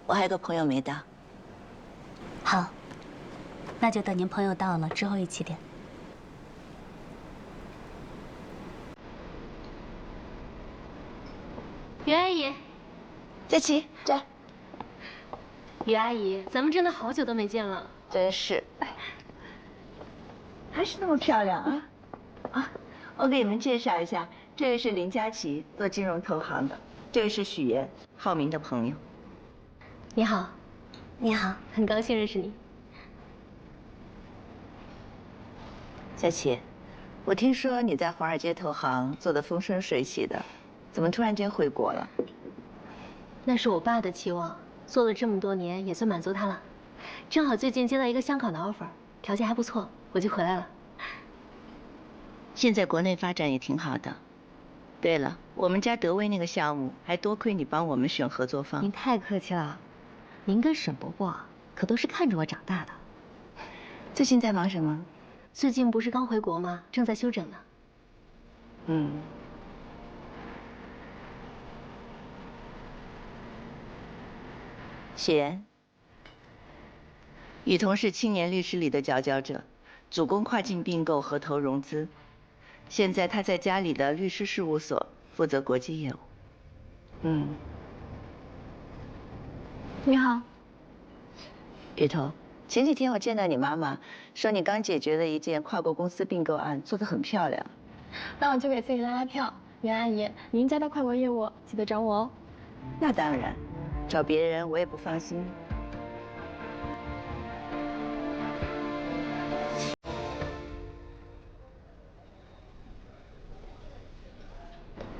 我还有个朋友没到。好，那就等您朋友到了之后一起点。于阿姨，佳琪，这。于阿姨，咱们真的好久都没见了。真是，还是那么漂亮啊！啊，我给你们介绍一下，这位是林佳琪，做金融投行的；这位是许岩，浩明的朋友。你好，你好，很高兴认识你。佳琪，我听说你在华尔街投行做得风生水起的，怎么突然间回国了？那是我爸的期望，做了这么多年，也算满足他了。正好最近接到一个香港的 offer， 条件还不错，我就回来了。现在国内发展也挺好的。对了，我们家德威那个项目，还多亏你帮我们选合作方。您太客气了，您跟沈伯伯可都是看着我长大的。最近在忙什么？最近不是刚回国吗？正在休整呢。嗯。许岩，雨桐是青年律师里的佼佼者，主攻跨境并购和投融资。现在他在家里的律师事务所负责国际业务。嗯。你好，雨桐，前几天我见到你妈妈，说你刚解决了一件跨国公司并购案，做得很漂亮。那我就给自己拉拉票。袁阿姨，您家的跨国业务记得找我哦。那当然，找别人我也不放心。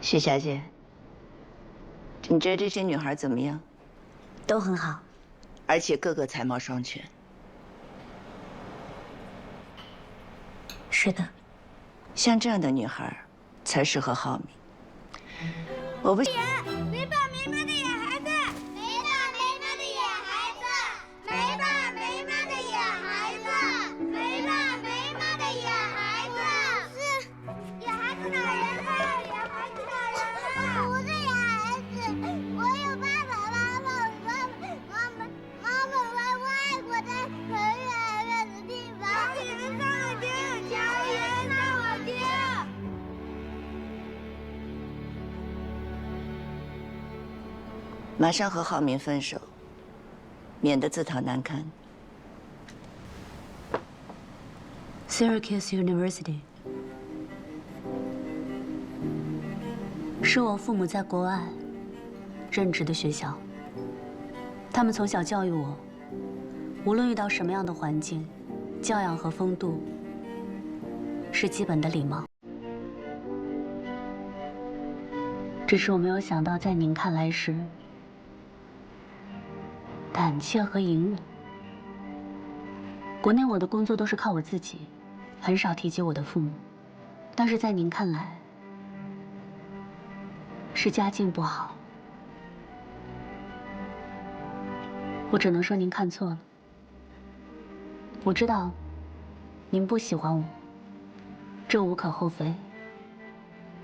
许小姐，你觉得这些女孩怎么样？都很好，而且个个才貌双全。是的，像这样的女孩才适合浩明。我不。没爸没妈的野孩子，没爸没妈的野孩子，没爸没妈的野孩子，没爸没妈的野孩子。是野孩子打人了，野孩子打人了。我不是野孩子，我有爸爸妈妈，妈妈在外国，在很远很远的地方。小野人上我听，小野人上我听。马上和浩明分手，免得自讨难堪。Syracuse University 是我父母在国外任职的学校。他们从小教育我，无论遇到什么样的环境，教养和风度是基本的礼貌。只是我没有想到，在您看来时，胆怯和隐忍。国内我的工作都是靠我自己，很少提及我的父母，但是在您看来，是家境不好。我只能说您看错了。我知道，您不喜欢我，这无可厚非。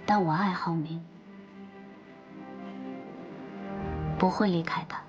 但我爱浩明，不会离开他。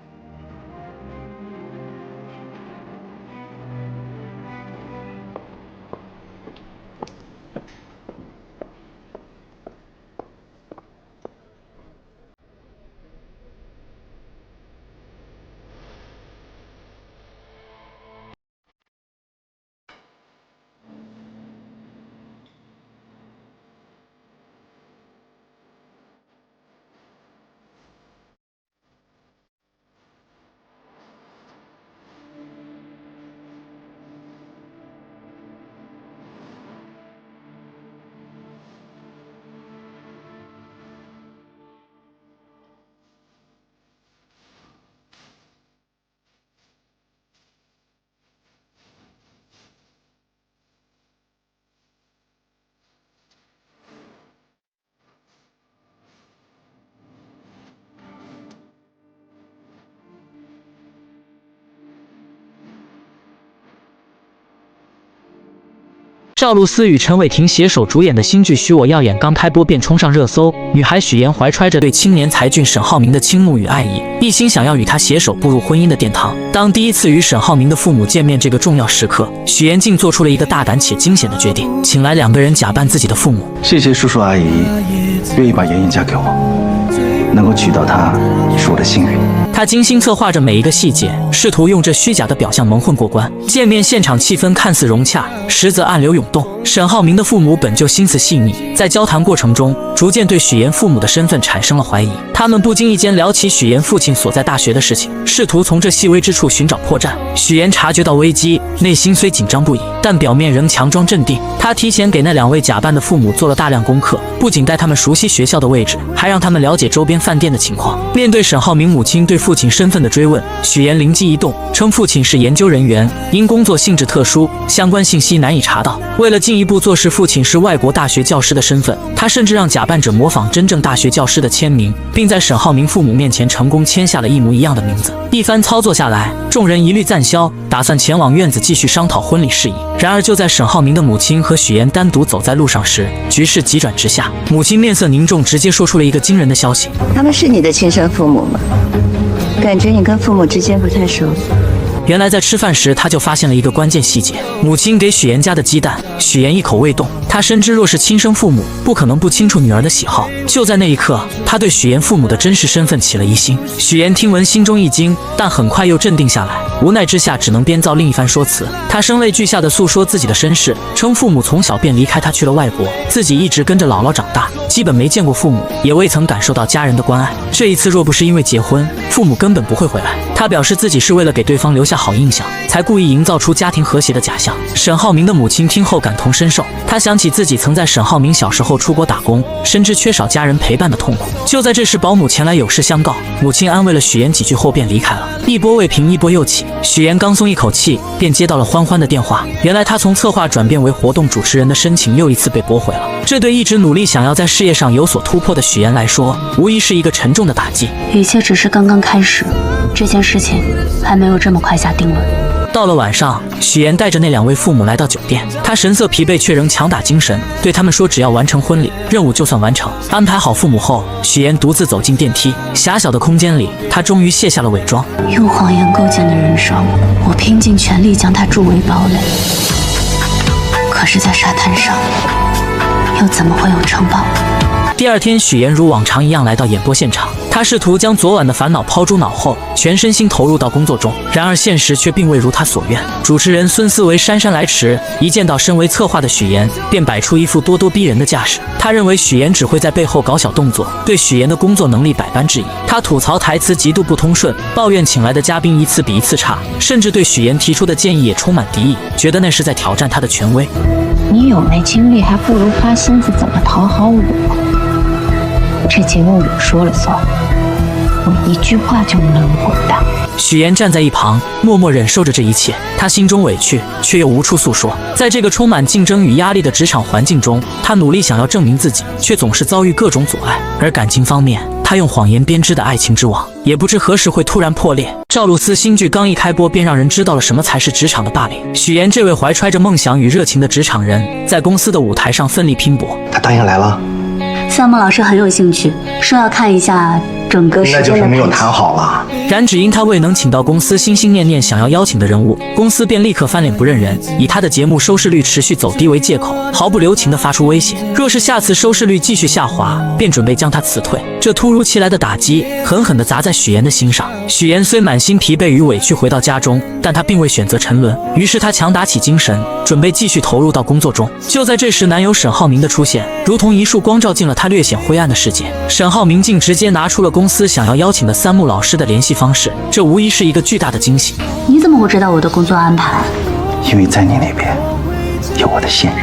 赵露思与陈伟霆携手主演的新剧《许我耀眼》刚开播便冲上热搜，女孩许妍怀揣着对青年才俊沈浩明的倾慕与爱意，一心想要与他携手步入婚姻的殿堂。当第一次与沈浩明的父母见面这个重要时刻，许妍竟做出了一个大胆且惊险的决定，请来2个人假扮自己的父母。谢谢叔叔阿姨愿意把妍妍嫁给我，能够娶到她是我的幸运。他精心策划着每一个细节，试图用这虚假的表象蒙混过关。见面现场气氛看似融洽，实则暗流涌动。沈浩明的父母本就心思细腻，在交谈过程中逐渐对许妍父母的身份产生了怀疑。他们不经意间聊起许妍父亲所在大学的事情，试图从这细微之处寻找破绽。许妍察觉到危机，内心虽紧张不已，但表面仍强装镇定。他提前给那2位假扮的父母做了大量功课，不仅带他们熟悉学校的位置，还让他们了解周边饭店的情况。面对沈浩明母亲对父亲身份的追问，许妍灵机一动，称父亲是研究人员，因工作性质特殊，相关信息难以查到。为了进一步坐实父亲是外国大学教师的身份，他甚至让假扮者模仿真正大学教师的签名，并在沈浩明父母面前成功签下了一模一样的名字。一番操作下来，众人一律赞消，打算前往院子继续商讨婚礼事宜。然而就在沈浩明的母亲和许妍单独走在路上时，局势急转直下。母亲面色凝重，直接说出了一个惊人的消息：他们是你的亲生父母吗？感觉你跟父母之间不太熟。原来在吃饭时，他就发现了一个关键细节：母亲给许妍加的鸡蛋，许妍一口未动。他深知若是亲生父母，不可能不清楚女儿的喜好。就在那一刻，他对许妍父母的真实身份起了疑心。许妍听闻心中一惊，但很快又镇定下来，无奈之下只能编造另一番说辞。他声泪俱下地诉说自己的身世，称父母从小便离开他去了外国，自己一直跟着姥姥长大，基本没见过父母，也未曾感受到家人的关爱。这一次若不是因为结婚，父母根本不会回来。他表示自己是为了给对方留下好印象，才故意营造出家庭和谐的假象。沈浩明的母亲听后感同身受，她想起自己曾在沈浩明小时候出国打工，深知缺少家人陪伴的痛苦。就在这时，保姆前来有事相告，母亲安慰了许妍几句后便离开了。一波未平，一波又起，许妍刚松一口气，便接到了欢欢的电话。原来她从策划转变为活动主持人的申请又一次被驳回了。这对一直努力想要在事业上有所突破的许妍来说，无疑是一个沉重的打击。一切只是刚刚开始，这件事情还没有这么快下定论。到了晚上，许妍带着那2位父母来到酒店，她神色疲惫却仍强打精神，对他们说只要完成婚礼，任务就算完成。安排好父母后，许妍独自走进电梯，狭小的空间里，她终于卸下了伪装。用谎言构建的人生，我拼尽全力将它筑为堡垒，可是在沙滩上，又怎么会有城堡？第二天，许妍如往常一样来到演播现场，她试图将昨晚的烦恼抛诸脑后，全身心投入到工作中。然而现实却并未如她所愿。主持人孙思维姗姗来迟，一见到身为策划的许妍，便摆出一副咄咄逼人的架势。他认为许妍只会在背后搞小动作，对许妍的工作能力百般质疑。他吐槽台词极度不通顺，抱怨请来的嘉宾一次比一次差，甚至对许妍提出的建议也充满敌意，觉得那是在挑战他的权威。你有那精力，还不如花心思怎么讨好我。这节目我说了算，我一句话就能滚蛋。许妍站在一旁，默默忍受着这一切。她心中委屈，却又无处诉说。在这个充满竞争与压力的职场环境中，她努力想要证明自己，却总是遭遇各种阻碍。而感情方面，她用谎言编织的爱情之网，也不知何时会突然破裂。赵露思新剧刚一开播，便让人知道了什么才是职场的霸凌。许妍这位怀揣着梦想与热情的职场人，在公司的舞台上奋力拼搏。他答应来了。夏梦老师很有兴趣，说要看一下整个时间的。那就是没有谈好了。然只因他未能请到公司心心念念想要邀请的人物，公司便立刻翻脸不认人，以他的节目收视率持续走低为借口，毫不留情地发出威胁，若是下次收视率继续下滑，便准备将他辞退。这突如其来的打击狠狠地砸在许妍的心上。许妍虽满心疲惫与委屈回到家中，但她并未选择沉沦，于是她强打起精神，准备继续投入到工作中。就在这时，男友沈浩明的出现，如同一束光照进了她略显灰暗的世界。沈浩明竟直接拿出了公司想要邀请的三木老师的联系方式，这无疑是一个巨大的惊喜。你怎么会知道我的工作安排？因为在你那边有我的信任。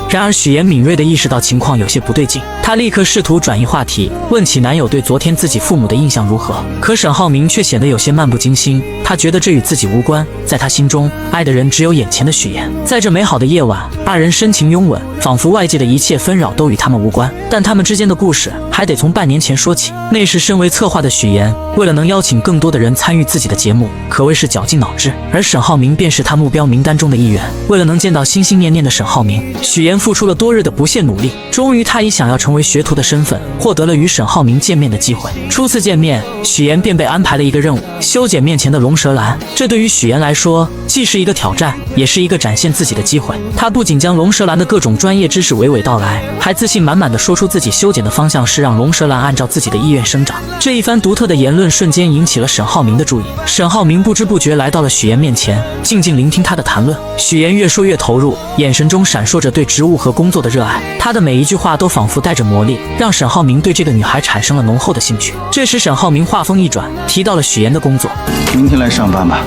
然而许妍敏锐地意识到情况有些不对劲，她立刻试图转移话题，问起男友对昨天自己父母的印象如何。可沈浩明却显得有些漫不经心，他觉得这与自己无关，在他心中，爱的人只有眼前的许妍。在这美好的夜晚，二人深情拥吻，仿佛外界的一切纷扰都与他们无关。但他们之间的故事还得从半年前说起。那时身为策划的许岩，为了能邀请更多的人参与自己的节目，可谓是绞尽脑汁。而沈浩明便是他目标名单中的一员。为了能见到心心念念的沈浩明，许岩付出了多日的不懈努力。终于，他以想要成为学徒的身份，获得了与沈浩明见面的机会。初次见面，许岩便被安排了一个任务：修剪面前的龙舌兰。这对于许岩来说，既是一个挑战，也是一个展现自己的机会。他不仅将龙舌兰的各种专业知识娓娓道来，还自信满满地说出自己修剪的方向是让龙舌兰按照自己的意愿生长。这一番独特的言论瞬间引起了沈浩明的注意。沈浩明不知不觉来到了许岩面前，静静聆听他的谈论。许岩越说越投入，眼神中闪烁着对职务和工作的热爱。他的每一句话都仿佛带着魔力，让沈浩明对这个女孩产生了浓厚的兴趣。这时沈浩明话锋一转，提到了许岩的工作。明天来上班吧。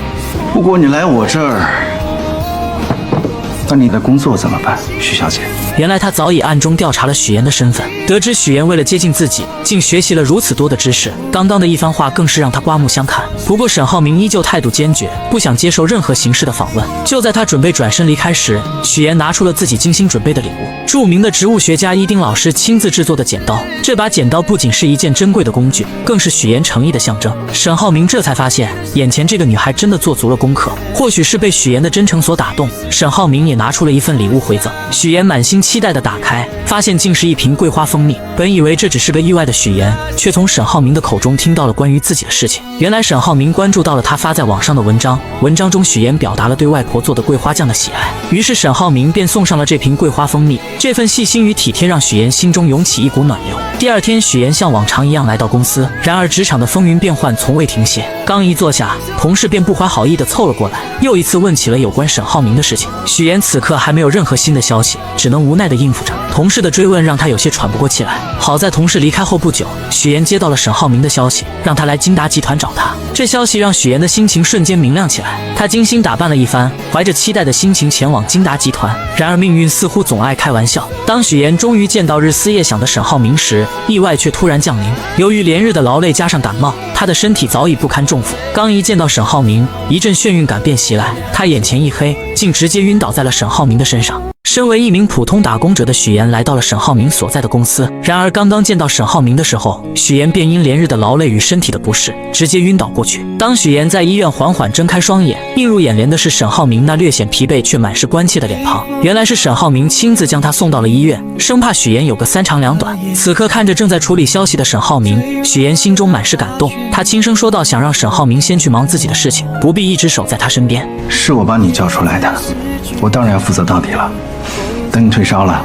不过你来我这儿，那你的工作怎么办，许小姐？原来他早已暗中调查了许岩的身份，得知许岩为了接近自己，竟学习了如此多的知识。刚刚的一番话更是让他刮目相看。不过沈浩明依旧态度坚决，不想接受任何形式的访问。就在他准备转身离开时，许岩拿出了自己精心准备的礼物——著名的植物学家伊丁老师亲自制作的剪刀。这把剪刀不仅是一件珍贵的工具，更是许岩诚意的象征。沈浩明这才发现，眼前这个女孩真的做足了功课。或许是被许岩的真诚所打动，沈浩明也拿出了一份礼物回赠。许岩满心期待地打开，发现竟是一瓶桂花蜂蜜。本以为这只是个意外的许岩，却从沈浩明的口中听到了关于自己的事情。原来沈浩明关注到了他发在网上的文章，文章中许岩表达了对外婆做的桂花酱的喜爱，于是沈浩明便送上了这瓶桂花蜂蜜。这份细心与体贴让许岩心中涌起一股暖流。第二天，许岩像往常一样来到公司，然而职场的风云变幻从未停歇。刚一坐下，同事便不怀好意地凑了过来，又一次问起了有关沈浩明的事情。许岩此刻还没有任何新的消息，只能无奈地应付着。同事的追问让他有些喘不过气来。好在同事离开后不久，许岩接到了沈浩明的消息，让他来金达集团找他。这消息让许岩的心情瞬间明亮起来，他精心打扮了一番，怀着期待的心情前往金达集团。然而命运似乎总爱开玩笑，当许岩终于见到日思夜想的沈浩明时，意外却突然降临。由于连日的劳累加上感冒，他的身体早已不堪重负。刚一见到沈浩明，一阵眩晕感便袭来，他眼前一黑，竟直接晕倒在了沈浩明的身上。身为一名普通打工者的许岩来到了沈浩明所在的公司，然而刚刚见到沈浩明的时候，许岩便因连日的劳累与身体的不适，直接晕倒过去。当许岩在医院缓缓睁开双眼，映入眼帘的是沈浩明那略显疲惫却满是关切的脸庞。原来是沈浩明亲自将他送到了医院，生怕许岩有个三长两短。此刻看着正在处理消息的沈浩明，许岩心中满是感动，他轻声说道，想让沈浩明先去忙自己的事情，不必一直守在他身边。是我把你叫出来的，我当然要负责到底了。等你退烧了，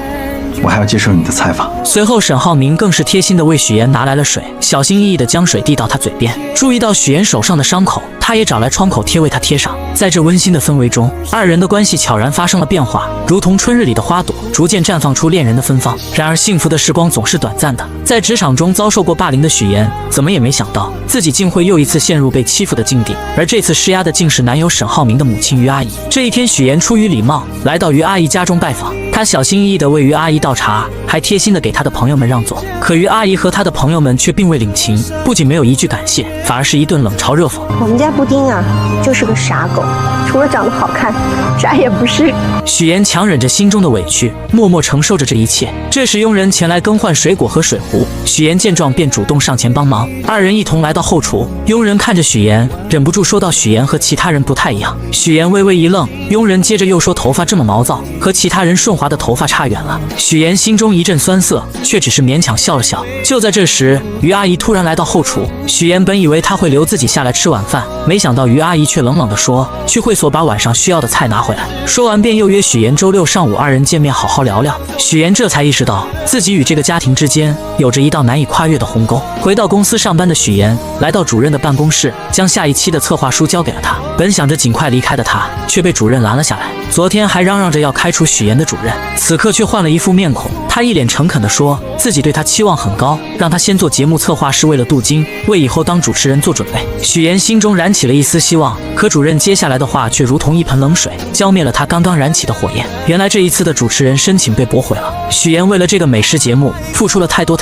我还要接受你的采访。随后沈浩明更是贴心地为许岩拿来了水，小心翼翼地将水递到他嘴边。注意到许岩手上的伤口，他也找来创口贴为他贴上。在这温馨的氛围中，二人的关系悄然发生了变化，如同春日里的花朵，逐渐绽放出恋人的芬芳。然而幸福的时光总是短暂的，在职场中遭受过霸凌的许岩，怎么也没想到自己竟会又一次陷入被欺负的境地，而这次施压的竟是男友沈浩明的母亲于阿姨。这一天，许岩出于礼貌来到于阿姨家中拜访，他小心翼翼地为于阿姨倒茶，还贴心地给他的朋友们让座。可于阿姨和他的朋友们却并未领情，不仅没有一句感谢，反而是一顿冷嘲热讽。我们家布丁啊，就是个傻狗，除了长得好看，啥也不是。许岩强忍着心中的委屈，默默承受着这一切。这时佣人前来更换水果和水壶，许岩见状便主动上前帮忙，二人一同来到后厨。佣人看着许岩，忍不住说道：“许岩和其他人不太一样。”许岩微微一愣，佣人接着又说：“头发这么毛躁，和其他人顺滑的头发差远了。”许岩心中一阵酸涩，却只是勉强笑了笑。就在这时，于阿姨突然来到后厨，许岩本以为她会留自己下来吃晚饭，没想到于阿姨却冷冷地说：“去会所把晚上需要的菜拿回来。”说完便又约许岩周六上午二人见面好好聊聊。许岩这才意识到自己与这个家庭之间有着一道难以跨越的鸿沟。回到公司上班的许岩来到主任的办公室，将下一期的策划书交给了他。本想着尽快离开的他，却被主任拦了下来。昨天还嚷嚷着要开除许岩的主任，此刻却换了一副面孔。他一脸诚恳地说自己对他期望很高，让他先做节目策划是为了镀金，为以后当主持人做准备。许岩心中燃起了一丝希望，可主任接下来的话却如同一盆冷水，浇灭了他刚刚燃起的火焰。原来这一次的主持人申请被驳回了。许岩为了这个美食节目付出了太多，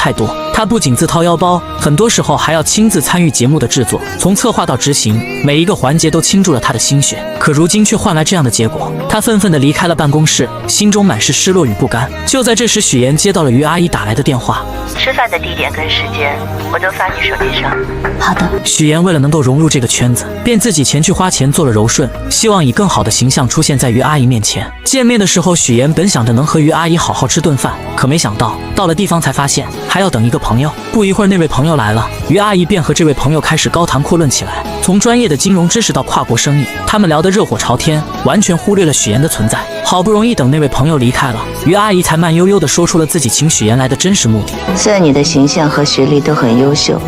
他她不仅自掏腰包，很多时候还要亲自参与节目的制作，从策划到执行，每一个环节都倾注了她的心血。可如今却换来这样的结果，她愤愤地离开了办公室，心中满是失落与不甘。就在这时，许妍接到了于阿姨打来的电话。吃饭的地点跟时间我都发你手机上。好的。许妍为了能够融入这个圈子，便自己前去花钱做了柔顺，希望以更好的形象出现在于阿姨面前。见面的时候，许妍本想着能和于阿姨好好吃顿饭，可没想到到了地方才发现还要等一个朋友。不一会儿，那位朋友来了，于阿姨便和这位朋友开始高谈阔论起来，从专业的金融知识到跨国生意，他们聊得热火朝天，完全忽略了许妍的存在。好不容易等那位朋友离开了，于阿姨才慢悠悠地说出了自己请许妍来的真实目的。虽然你的形象和学历都很优秀，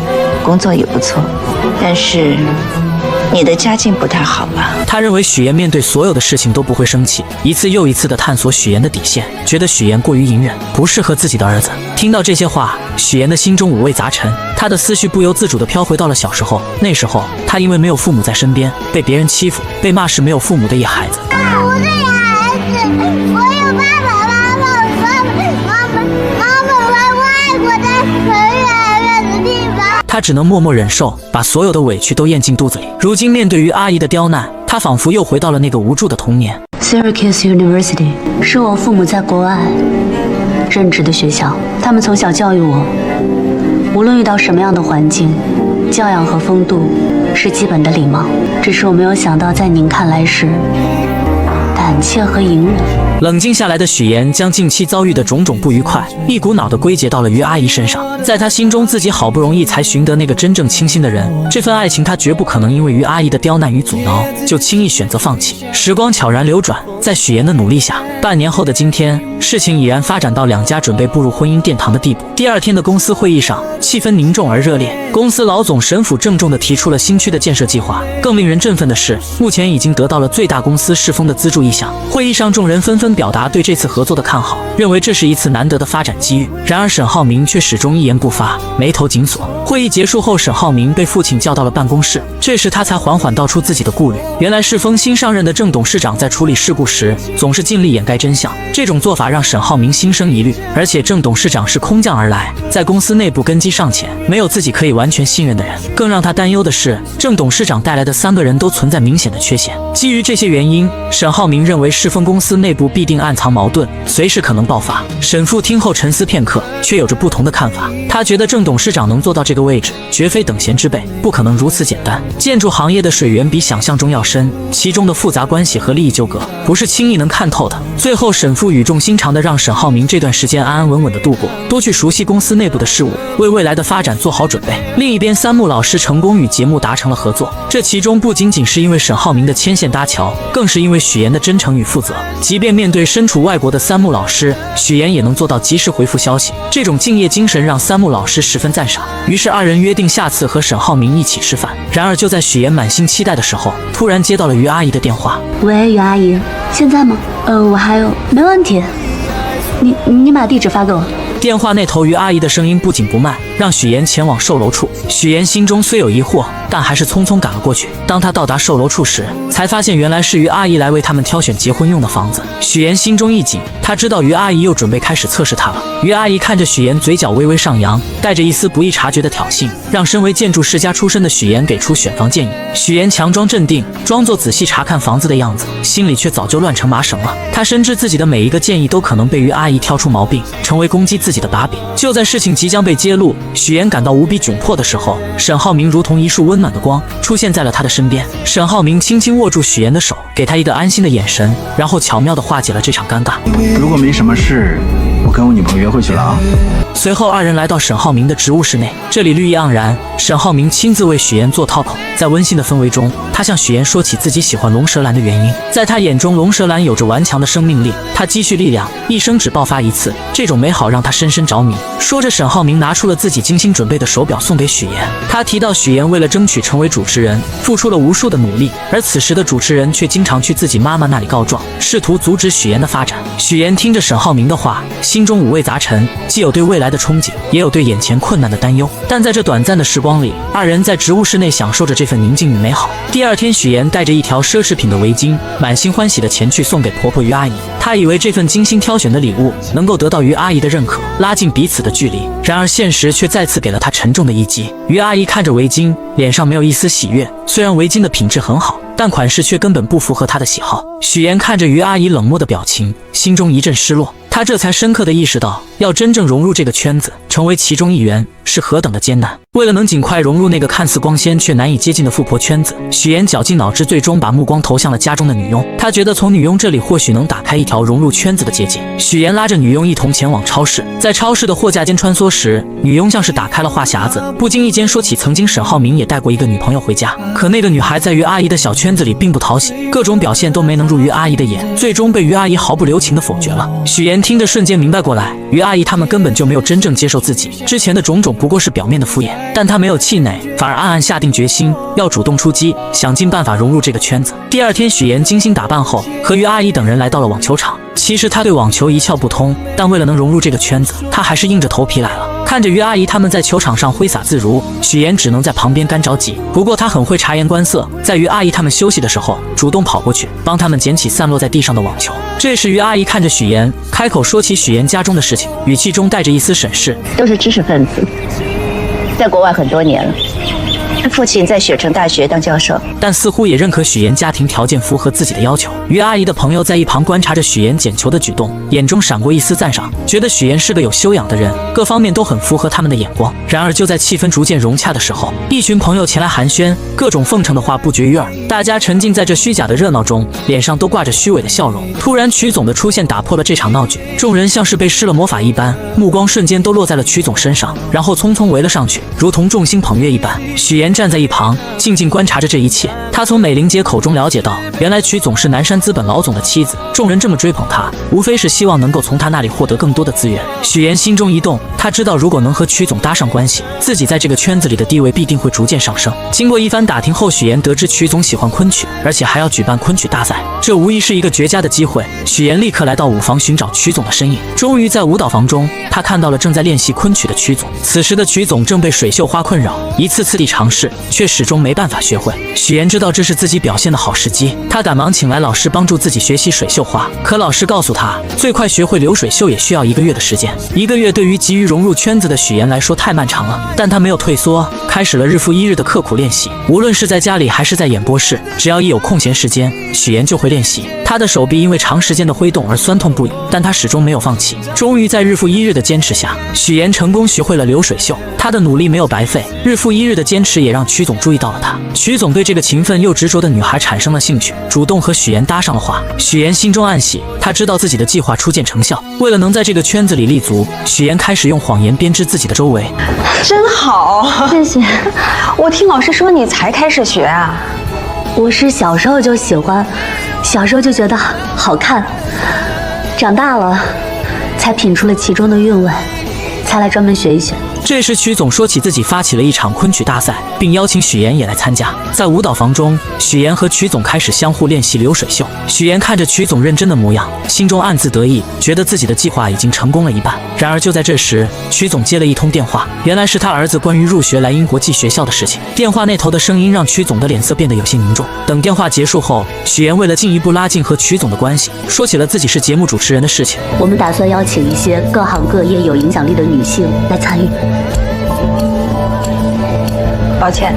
工作也不错，但是你的家境不太好吧？他认为许妍面对所有的事情都不会生气，一次又一次地探索许妍的底线，觉得许妍过于隐忍，不适合自己的儿子。听到这些话，许妍的心中五味杂陈，她的思绪不由自主地飘回到了小时候。那时候，她因为没有父母在身边，被别人欺负，被骂是没有父母的野孩子。我是野孩子，我有爸爸妈妈在外国，在很远的地方。他只能默默忍受，把所有的委屈都咽进肚子里。如今面对于阿姨的刁难，他仿佛又回到了那个无助的童年。Syracuse University 是我父母在国外任职的学校，他们从小教育我，无论遇到什么样的环境，教养和风度是基本的礼貌。只是我没有想到，在您看来是胆怯和隐忍。冷静下来的许妍将近期遭遇的种种不愉快一股脑地归结到了于阿姨身上。在她心中，自己好不容易才寻得那个真正倾心的人，这份爱情她绝不可能因为于阿姨的刁难与阻挠就轻易选择放弃。时光悄然流转，在许妍的努力下，半年后的今天，事情已然发展到两家准备步入婚姻殿堂的地步。第二天的公司会议上，气氛凝重而热烈。公司老总沈府郑重地提出了新区的建设计划。更令人振奋的是，目前已经得到了最大公司世丰的资助意向。会议上，众人纷纷表达对这次合作的看好，认为这是一次难得的发展机遇。然而沈浩明却始终一言不发，眉头紧锁。会议结束后，沈浩明被父亲叫到了办公室，这时他才缓缓道出自己的顾虑。原来世丰新上任的郑董事长在处理事故时总是尽力掩盖真相，这种做法让沈浩明心生疑虑。而且郑董事长是空降而来，在公司内部根基尚浅，没有自己可以完全信任的人。更让他担忧的是，郑董事长带来的3个人都存在明显的缺陷。基于这些原因，沈浩明认为世丰公司内部必定暗藏矛盾，随时可能爆发。沈父听后沉思片刻，却有着不同的看法。他觉得郑董事长能做到这个位置，绝非等闲之辈，不可能如此简单。建筑行业的水源比想象中要深，其中的复杂关系和利益纠葛不是轻易能看透的。最后，沈父语重心长地让沈浩明这段时间安安稳稳地度过，多去熟悉公司内部的事务，为未来的发展做好准备。另一边，三木老师成功与节目达成了合作，这其中不仅仅是因为沈浩明的牵线搭桥，更是因为许妍的真诚与负责。即便面对身处外国的三木老师，许妍也能做到及时回复消息，这种敬业精神让三木老师十分赞赏。于是二人约定下次和沈浩明一起吃饭。然而就在许妍满心期待的时候，突然接到了于阿姨的电话。喂，于阿姨，现在吗？我还有，没问题。你把地址发给我。电话那头于阿姨的声音不紧不慢，让许妍前往售楼处。许妍心中虽有疑惑，但还是匆匆赶了过去。当她到达售楼处时，才发现原来是于阿姨来为他们挑选结婚用的房子。许妍心中一紧，她知道于阿姨又准备开始测试她了。于阿姨看着许妍，嘴角微微上扬，带着一丝不易察觉的挑衅，让身为建筑世家出身的许妍给出选房建议。许妍强装镇定，装作仔细查看房子的样子，心里却早就乱成麻绳了。她深知自己的每一个建议都可能被于阿姨挑出毛病，成为攻击自己的把柄。就在事情即将被揭露，许妍感到无比窘迫的时候，沈浩明如同一束温暖的光出现在了她的身边。沈浩明轻轻握住许妍的手，给她一个安心的眼神，然后巧妙地化解了这场尴尬。如果没什么事，我跟我女朋友约会去了啊。随后二人来到沈浩明的职务室内，这里绿意盎然，沈浩明亲自为许妍做套口。在温馨的氛围中，他向许妍说起自己喜欢龙舌兰的原因。在他眼中，龙舌兰有着顽强的生命力，他积蓄力量，一生只爆发一次，这种美好让他深深着迷。说着，沈浩明拿出了自己精心准备的手表送给许妍。他提到许妍为了争取成为主持人，付出了无数的努力，而此时的主持人却经常去自己妈妈那里告状，试图阻止许妍的发展。许妍听着沈浩明的话，心中五味杂陈，既有对未来的憧憬，也有对眼前困难的担忧。但在这短暂的时光里，二人在职务室内享受着这份宁静与美好。第二天，许妍带着一条奢侈品的围巾，满心欢喜地前去送给婆婆于阿姨。他以为这份精心挑选的礼物能够得到于阿姨的认可，拉近彼此的距离。然而现实却再次给了他沉重的一击。于阿姨看着围巾，脸上没有一丝喜悦。虽然围巾的品质很好，但款式却根本不符合她的喜好。许妍看着于阿姨冷漠的表情，心中一阵失落。她这才深刻地意识到，要真正融入这个圈子，成为其中一员，是何等的艰难。为了能尽快融入那个看似光鲜却难以接近的富婆圈子，许妍绞尽脑汁，最终把目光投向了家中的女佣。她觉得从女佣这里或许能打开一条融入圈子的捷径。许妍拉着女佣一同前往超市，在超市的货架间穿梭时，女佣像是打开了话匣子，不经意间说起曾经沈浩明也带过一个女朋友回家。可那个女孩在于阿姨的小圈子里并不讨喜，各种表现都没能入于阿姨的眼，最终被于阿姨毫不留情地否决了。许妍听着瞬间明白过来，于阿姨他们根本就没有真正接受自己，之前的种种不过是表面的敷衍。但她没有气馁，反而暗暗下定决心要主动出击，想尽办法融入这个圈子。第二天，许妍精心打扮后，和于阿姨等人来到了网球场。其实她对网球一窍不通，但为了能融入这个圈子，她还是硬着头皮来了。看着于阿姨他们在球场上挥洒自如，许妍只能在旁边干着急。不过她很会察言观色，在于阿姨他们休息的时候，主动跑过去帮他们捡起散落在地上的网球。这时于阿姨看着许妍，开口说起许妍家中的事情，语气中带着一丝审视。都是知识分子，在国外很多年了。他父亲在雪城大学当教授，但似乎也认可许妍家庭条件符合自己的要求。于阿姨的朋友在一旁观察着许妍捡球的举动，眼中闪过一丝赞赏，觉得许妍是个有修养的人，各方面都很符合他们的眼光。然而就在气氛逐渐融洽的时候，一群朋友前来寒暄，各种奉承的话不绝于耳。大家沉浸在这虚假的热闹中，脸上都挂着虚伪的笑容。突然曲总的出现打破了这场闹剧，众人像是被施了魔法一般，目光瞬间都落在了曲总身上，然后匆匆围了上去，如同众星捧月一般。许妍站在一旁静静观察着这一切，她从美玲姐口中了解到，原来曲总是南山资本老总的妻子，众人这么追捧她，无非是希望能够从她那里获得更多的资源。许妍心中一动，她知道如果能和曲总搭上关系，自己在这个圈子里的地位必定会逐渐上升。经过一番打听后，许妍得知曲总喜欢昆曲，而且还要举办昆曲大赛，这无疑是一个绝佳的机会。许妍立刻来到舞房寻找曲总的身影，终于在舞蹈房中，她看到了正在练习昆曲的曲总。此时的曲总正被水袖花困扰，一次次地尝试，却始终没办法学会。许妍知道这是自己表现的好时机，她赶忙请来老师帮助自己学习水袖花。可老师告诉她，最快学会流水袖也需要1个月的时间。1个月对于急于融入圈子的许妍来说太漫长了，但她没有退缩，开始了日复一日的刻苦练习。无论是在家里还是在演播室，只要一有空闲时间，许妍就会练习。她的手臂因为长时间的挥动而酸痛不已，但她始终没有放弃。终于在日复一日的坚持下，许妍成功学会了流水袖。她的努力没有白费，日复一日的坚持也让曲总注意到了她。曲总对这个勤奋又执着的女孩产生了兴趣，主动和许妍搭上了话。许妍心中暗喜，她知道自己的计划初见成效。为了能在这个圈子里立足，许妍开始用谎言编织自己的周围。真好，谢谢。我听老师说你才开始学啊？我是小时候就喜欢，小时候就觉得好看，长大了才品出了其中的韵味，才来专门学一学。这时曲总说起自己发起了一场昆曲大赛，并邀请许妍也来参加。在舞蹈房中，许妍和曲总开始相互练习流水袖。许妍看着曲总认真的模样，心中暗自得意，觉得自己的计划已经成功了一半。然而就在这时，曲总接了一通电话，原来是他儿子关于入学莱茵国际学校的事情。电话那头的声音让曲总的脸色变得有些凝重。等电话结束后，许妍为了进一步拉近和曲总的关系，说起了自己是节目主持人的事情。我们打算邀请一些各行各业有影响力的女性来参与。抱歉，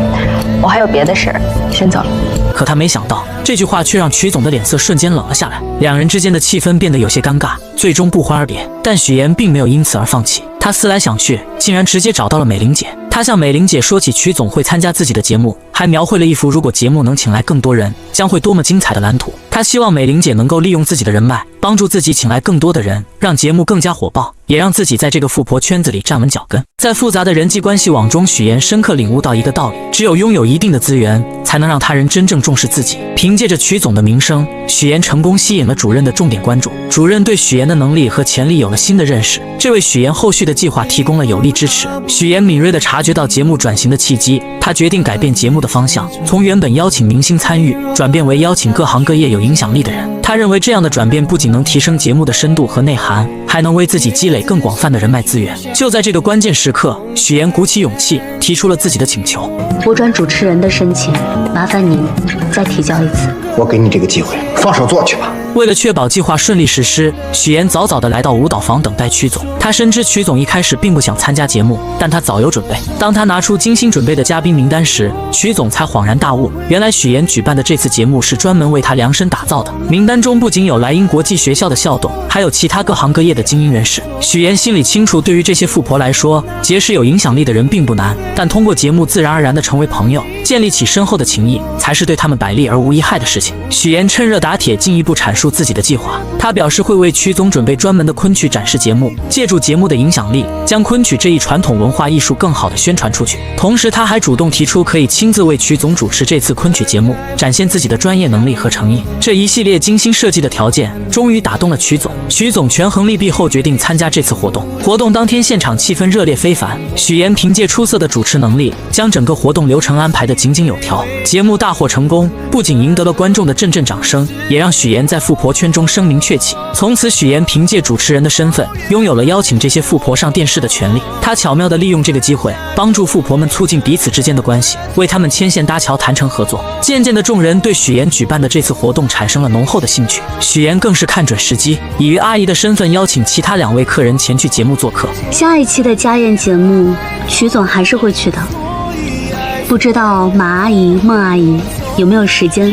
我还有别的事儿，先走了。可他没想到，这句话却让曲总的脸色瞬间冷了下来，两人之间的气氛变得有些尴尬，最终不欢而别。但许妍并没有因此而放弃，她思来想去，竟然直接找到了美玲姐。她向美玲姐说起曲总会参加自己的节目，还描绘了一幅如果节目能请来更多人，将会多么精彩的蓝图。她希望美玲姐能够利用自己的人脉，帮助自己请来更多的人，让节目更加火爆，也让自己在这个富婆圈子里站稳脚跟。在复杂的人际关系网中，许妍深刻领悟到一个道理，只有拥有一定的资源，才能让他人真正重视自己。凭借着曲总的名声，许妍成功吸引了主任的重点关注，主任对许妍的能力和潜力有了新的认识，这为许妍后续的计划提供了有力支持。许妍敏锐地察觉到节目转型的契机，她决定改变节目的方向，从原本邀请明星参与，转变为邀请各行各业有影响力的人。她认为这样的转变不仅能提升节目的深度和内涵，还能为自己积累更广泛的人脉资源。就在这个关键时刻，许妍鼓起勇气提出了自己的请求。我转主持人的申请，麻烦您再提交一次。我给你这个机会，放手做去吧。为了确保计划顺利实施，许妍早早地来到舞蹈房等待曲总。她深知曲总一开始并不想参加节目，但他早有准备。当他拿出精心准备的嘉宾名单时，曲总才恍然大悟，原来许妍举办的这次节目是专门为他量身打造的。名单中不仅有莱茵国际学校的校董，还有其他各行各业的精英人士。许妍心里清楚，对于这些富婆来说，结识有影响力的人并不难，但通过节目自然而然地成为朋友，建立起深厚的情谊，才是对他们百利而无一害的事情。许妍趁热打铁，进一步阐述自己的计划。他表示会为曲总准备专门的昆曲展示节目，借助节目的影响力，将昆曲这一传统文化艺术更好地宣传出去。同时，他还主动提出可以亲自为曲总主持这次昆曲节目，展现自己的专业能力和诚意。这一系列精心设计的条件，终于打动了曲总。曲总权衡利弊后，决定参加这次活动。活动当天，现场气氛热烈非凡。许妍凭借出色的主持能力，将整个活动流程安排得井井有条。节目大获成功，不仅赢得了观众的阵阵掌声，也让许妍在富婆圈中声名鹊起。从此，许妍凭借主持人的身份，拥有了邀请这些富婆上电视的权利。她巧妙地利用这个机会，帮助富婆们促进彼此之间的关系，为他们牵线搭桥，谈成合作。渐渐的，众人对许妍举办的这次活动产生了浓厚的兴趣。许妍更是看准时机，以于阿姨的身份邀请其他2位客人前去节目做客。下一期的家宴节目，曲总还是会去的。不知道马阿姨、孟阿姨有没有时间？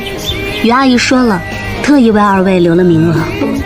于阿姨说了，特意为2位留了名额。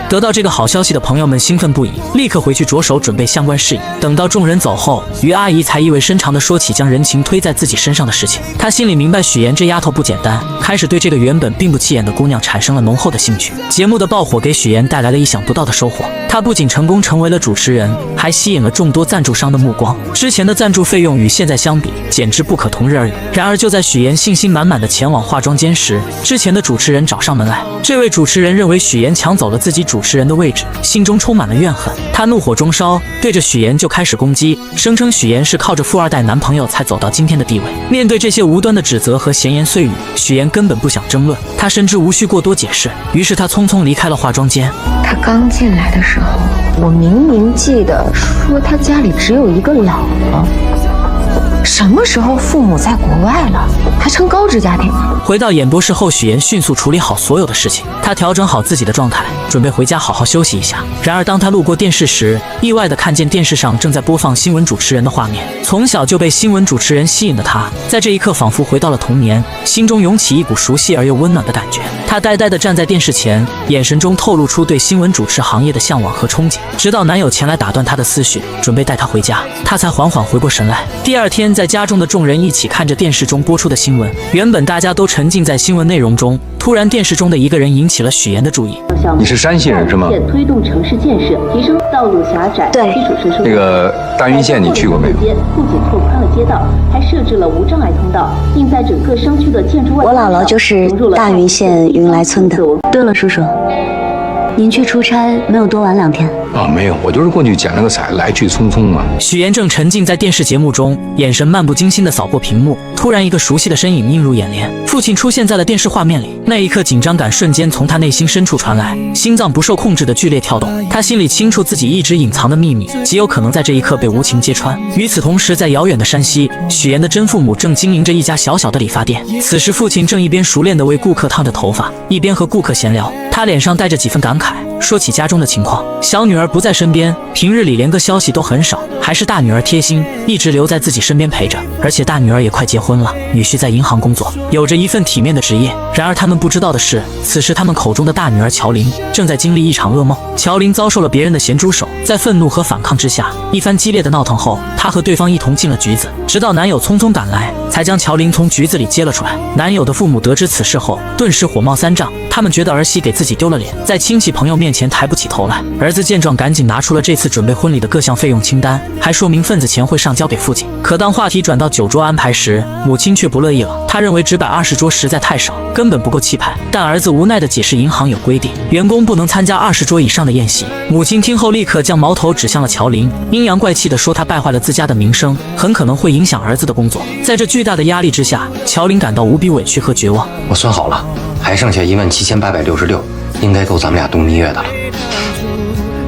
得到这个好消息的朋友们兴奋不已，立刻回去着手准备相关事宜。等到众人走后，于阿姨才意味深长地说起将人情推在自己身上的事情。她心里明白许妍这丫头不简单，开始对这个原本并不起眼的姑娘产生了浓厚的兴趣。节目的爆火给许妍带来了意想不到的收获，她不仅成功成为了主持人，还吸引了众多赞助商的目光。之前的赞助费用与现在相比，简直不可同日而语。然而就在许妍信心满满地前往化妆间时，之前的主持人找上门来。这位主持人认为许妍抢走了自己主持人的位置，心中充满了怨恨。他怒火中烧，对着许妍就开始攻击，声称许妍是靠着富2代男朋友才走到今天的地位。面对这些无端的指责和闲言碎语，许妍根本不想争论，她深知无需过多解释，于是她匆匆离开了化妆间。他刚进来的时候，我明明记得说他家里只有一个老婆。什么时候父母在国外了，还成高知家庭了？回到演播室后，许妍迅速处理好所有的事情，她调整好自己的状态，准备回家好好休息一下。然而当她路过电视时，意外地看见电视上正在播放新闻主持人的画面。从小就被新闻主持人吸引的她，在这一刻仿佛回到了童年，心中涌起一股熟悉而又温暖的感觉。她呆呆地站在电视前，眼神中透露出对新闻主持行业的向往和憧憬。直到男友前来打断她的思绪，准备带她回家，她才缓缓回过神来。第二天，在家中的众人一起看着电视中播出的新闻，原本大家都沉浸在新闻内容中，突然电视中的一个人引起了许妍的注意。你是山西人是吗？推动城市建设，提升道路狭窄，对，基础设施。那个大云县你去过没有？不仅拓宽了街道，还设置了无障碍通道，并在整个商区的建筑外。我姥姥就是大云县云来村的。对了，叔叔，您去出差没有多玩2天？没有，我就是过去捡了个彩，来去匆匆嘛。许妍正沉浸在电视节目中，眼神漫不经心地扫过屏幕，突然一个熟悉的身影映入眼帘，父亲出现在了电视画面里。那一刻，紧张感瞬间从他内心深处传来，心脏不受控制的剧烈跳动。他心里清楚自己一直隐藏的秘密，极有可能在这一刻被无情揭穿。与此同时，在遥远的山西，许妍的真父母正经营着一家小小的理发店。此时，父亲正一边熟练地为顾客烫着头发，一边和顾客闲聊，他脸上带着几分感慨，说起家中的情况。小女儿不在身边，平日里连个消息都很少，还是大女儿贴心，一直留在自己身边陪着。而且大女儿也快结婚了，女婿在银行工作，有着一份体面的职业。然而他们不知道的是，此时他们口中的大女儿乔琳正在经历一场噩梦。乔琳遭受了别人的咸猪手，在愤怒和反抗之下，一番激烈的闹腾后，她和对方一同进了局子，直到男友匆匆赶来，才将乔琳从局子里接了出来。男友的父母得知此事后，顿时火冒三丈，他们觉得儿媳给自己丢了脸，在亲戚朋友面前抬不起头来。儿子见状，赶紧拿出了这次准备婚礼的各项费用清单，还说明份子钱会上交给父亲。可当话题转到酒桌安排时，母亲却不乐意了，她认为只摆20桌实在太少，根本不够气派。但儿子无奈地解释，银行有规定，员工不能参加20桌以上的宴席。母亲听后立刻将矛头指向了乔琳，阴阳怪气地说她败坏了自家的名声，很可能会影响儿子的工作。在这巨大的压力之下，乔琳感到无比委屈和绝望。我算好了，还剩下17866，应该够咱们俩度蜜月的了。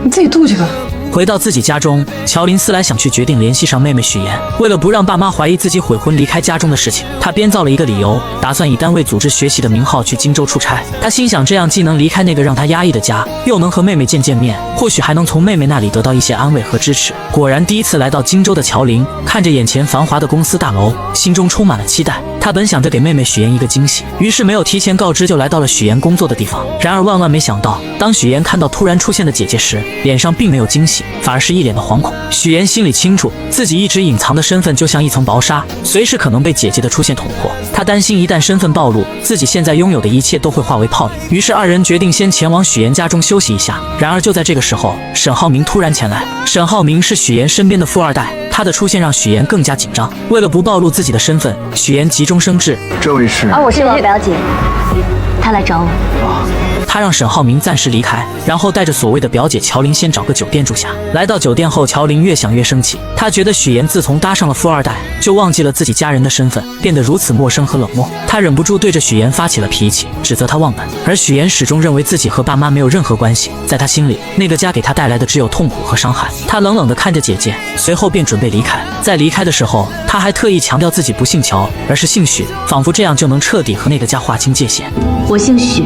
你自己度去吧，回到自己家中，乔林思来想去决定联系上妹妹许妍。为了不让爸妈怀疑自己悔婚离开家中的事情，他编造了一个理由，打算以单位组织学习的名号去荆州出差。他心想，这样既能离开那个让他压抑的家，又能和妹妹见面，或许还能从妹妹那里得到一些安慰和支持。果然，第一次来到荆州的乔林看着眼前繁华的公司大楼，心中充满了期待。他本想着给妹妹许妍一个惊喜，于是没有提前告知就来到了许妍工作的地方。然而万万没想到，当许妍看到突然出现的姐姐时，脸上并没有惊喜，反而是一脸的惶恐。许妍心里清楚，自己一直隐藏的身份就像一层薄纱，随时可能被姐姐的出现捅破。她担心一旦身份暴露，自己现在拥有的一切都会化为泡影。于是二人决定先前往许妍家中休息一下。然而就在这个时候，沈浩明突然前来。沈浩明是许妍身边的富二代，他的出现让许妍更加紧张。为了不暴露自己的身份，许妍急中生智：“这位是……我是表姐，她来找我。”他让沈浩明暂时离开，然后带着所谓的表姐乔林先找个酒店住下。来到酒店后，乔林越想越生气，他觉得许妍自从搭上了富二代，就忘记了自己家人的身份，变得如此陌生和冷漠。他忍不住对着许妍发起了脾气，指责她忘本。而许妍始终认为自己和爸妈没有任何关系，在他心里，那个家给他带来的只有痛苦和伤害。他冷冷地看着姐姐，随后便准备离开。在离开的时候，他还特意强调自己不姓乔，而是姓许，仿佛这样就能彻底和那个家划清界限。我姓许。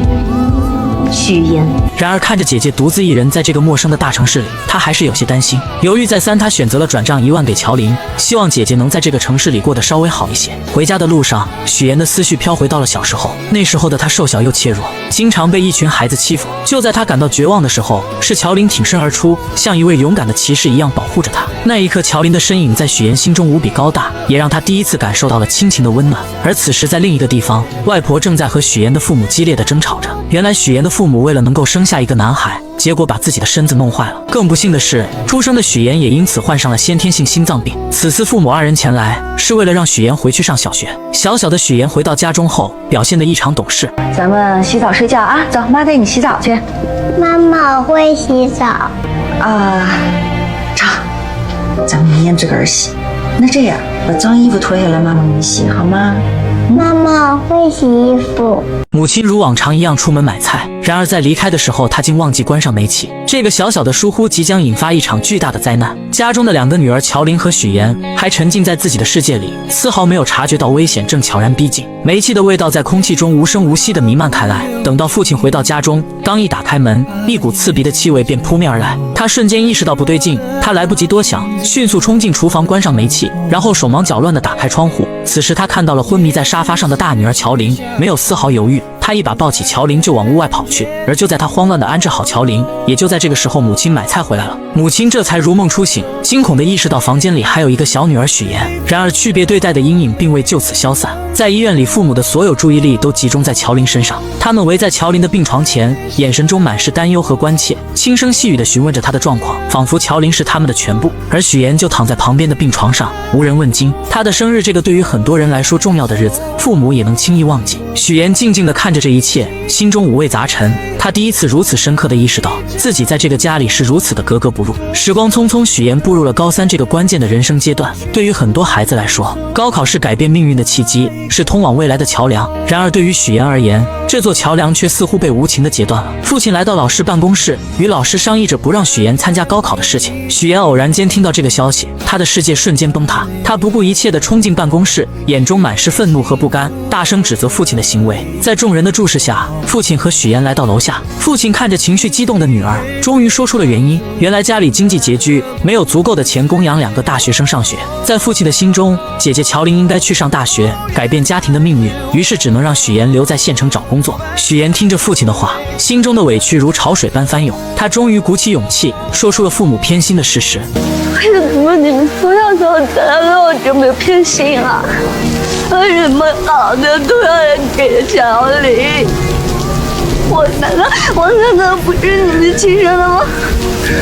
许妍。然而看着姐姐独自一人在这个陌生的大城市里，他还是有些担心。犹豫再三，他选择了转账1万给乔林，希望姐姐能在这个城市里过得稍微好一些。回家的路上，许妍的思绪飘回到了小时候，那时候的她瘦小又怯弱，经常被一群孩子欺负。就在她感到绝望的时候，是乔林挺身而出，像一位勇敢的骑士一样保护着她。那一刻，乔林的身影在许妍心中无比高大，也让她第一次感受到了亲情的温暖。而此时，在另一个地方，外婆正在和许妍的父母激烈的争吵着。原来许妍的父母为了能够生下一个男孩，结果把自己的身子弄坏了。更不幸的是，出生的许妍也因此患上了先天性心脏病。此次父母二人前来，是为了让许妍回去上小学。小小的许妍回到家中后，表现得异常懂事。咱们洗澡睡觉啊，走，妈带你洗澡去。妈妈，我会洗澡。成，咱们明天自个儿洗。那这样，把脏衣服脱下来，妈妈给你洗，好吗？妈妈，我会洗衣服。母亲如往常一样出门买菜，然而在离开的时候，她竟忘记关上煤气。这个小小的疏忽即将引发一场巨大的灾难。家中的2个女儿乔林和许妍还沉浸在自己的世界里，丝毫没有察觉到危险正悄然逼近。煤气的味道在空气中无声无息地弥漫开来。等到父亲回到家中，刚一打开门，一股刺鼻的气味便扑面而来。他瞬间意识到不对劲，他来不及多想，迅速冲进厨房关上煤气，然后手忙脚乱地打开窗户。此时他看到了昏迷在沙发上的大女儿乔林，没有丝毫犹豫，他一把抱起乔林就往屋外跑去。而就在他慌乱地安置好乔林，也就在这个时候，母亲买菜回来了。母亲这才如梦初醒，惊恐地意识到房间里还有一个小女儿许妍。然而区别对待的阴影并未就此消散，在医院里，父母的所有注意力都集中在乔林身上，他们围在乔林的病床前，眼神中满是担忧和关切，轻声细语地询问着她的状况，仿佛乔林是他们的全部。而许妍就躺在旁边的病床上，无人问津。她的生日，这个对于很多人来说重要的日子，父母也能轻易忘记。许妍静静地看着这一切，心中五味杂陈。她第一次如此深刻地意识到，自己在这个家里是如此的格格不入。时光匆匆，许妍步入了高3这个关键的人生阶段。对于很多孩子来说，高考是改变命运的契机，是通往未来的桥梁。然而对于许妍而言，这座桥梁却似乎被无情地截断了。父亲来到老师办公室，与老师商议着不让许妍参加高考的事情。许妍偶然间听到这个消息，她的世界瞬间崩塌。她不顾一切地冲进办公室，眼中满是愤怒和不甘，大声指责父亲的行为。在众人的注视下，父亲和许妍来到楼下。父亲看着情绪激动的女儿，终于说出了原因。原来家里经济拮据，没有足够的钱供养2个大学生上学。在父亲的心中，姐姐乔林应该去上大学，改变家庭的命运，于是只能让许妍留在县城找工作。许妍听着父亲的话，心中的委屈如潮水般翻涌。她终于鼓起勇气，说出了父母偏心的事实。为什么你们从小到大对我这么偏心啊？为什么好的都要给乔林？我难道不是你们亲生的吗？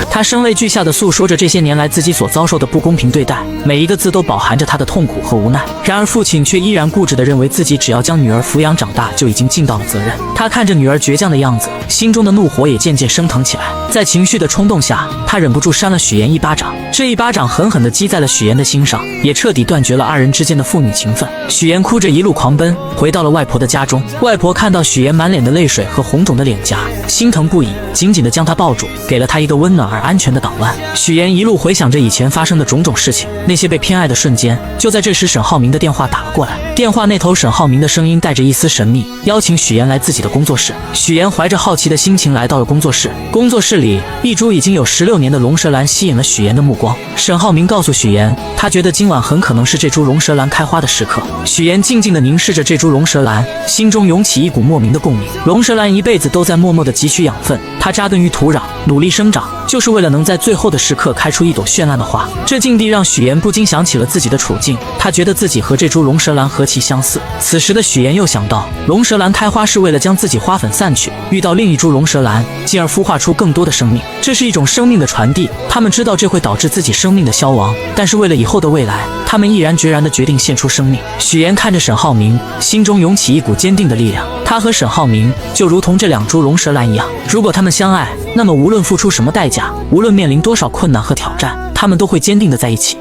他声泪俱下地诉说着这些年来自己所遭受的不公平对待，每一个字都饱含着他的痛苦和无奈。然而父亲却依然固执地认为自己只要将女儿抚养长大就已经尽到了责任。他看着女儿倔强的样子，心中的怒火也渐渐升腾起来。在情绪的冲动下，他忍不住扇了许妍一巴掌。这一巴掌狠狠地击在了许妍的心上，也彻底断绝了2人之间的父女情分。许妍哭着一路狂奔，回到了外婆的家中。外婆看到许妍满脸的泪水和红肿的的脸颊，心疼不已，紧紧地将她抱住，给了她一个温暖而安全的港湾。许妍一路回想着以前发生的种种事情，那些被偏爱的瞬间。就在这时，沈浩明的电话打了过来。电话那头，沈浩明的声音带着一丝神秘，邀请许妍来自己的工作室。许妍怀着好奇的心情来到了工作室。工作室里，一株已经有16年的龙舌兰吸引了许妍的目光。沈浩明告诉许妍，他觉得今晚很可能是这株龙舌兰开花的时刻。许妍静静地凝视着这株龙舌兰，心中涌起一股莫名的共鸣。龙舌兰一辈子都在默默地汲取养分，它扎根于土壤，努力生长，就是为了能在最后的时刻开出一朵绚烂的花。这境地让许妍不禁想起了自己的处境，她觉得自己和这株龙舌兰何其相似。此时的许妍又想到，龙舌兰开花是为了将自己花粉散去，遇到另一株龙舌兰，进而孵化出更多的生命。这是一种生命的传递，他们知道这会导致自己生命的消亡，但是为了以后的未来，他们毅然决然地决定献出生命。许妍看着沈浩明，心中涌起一股坚定的力量。他和沈浩明就如同这2株龙舌兰一样，如果他们相爱，那么无论付出什么代价，无论面临多少困难和挑战，他们都会坚定地在一起。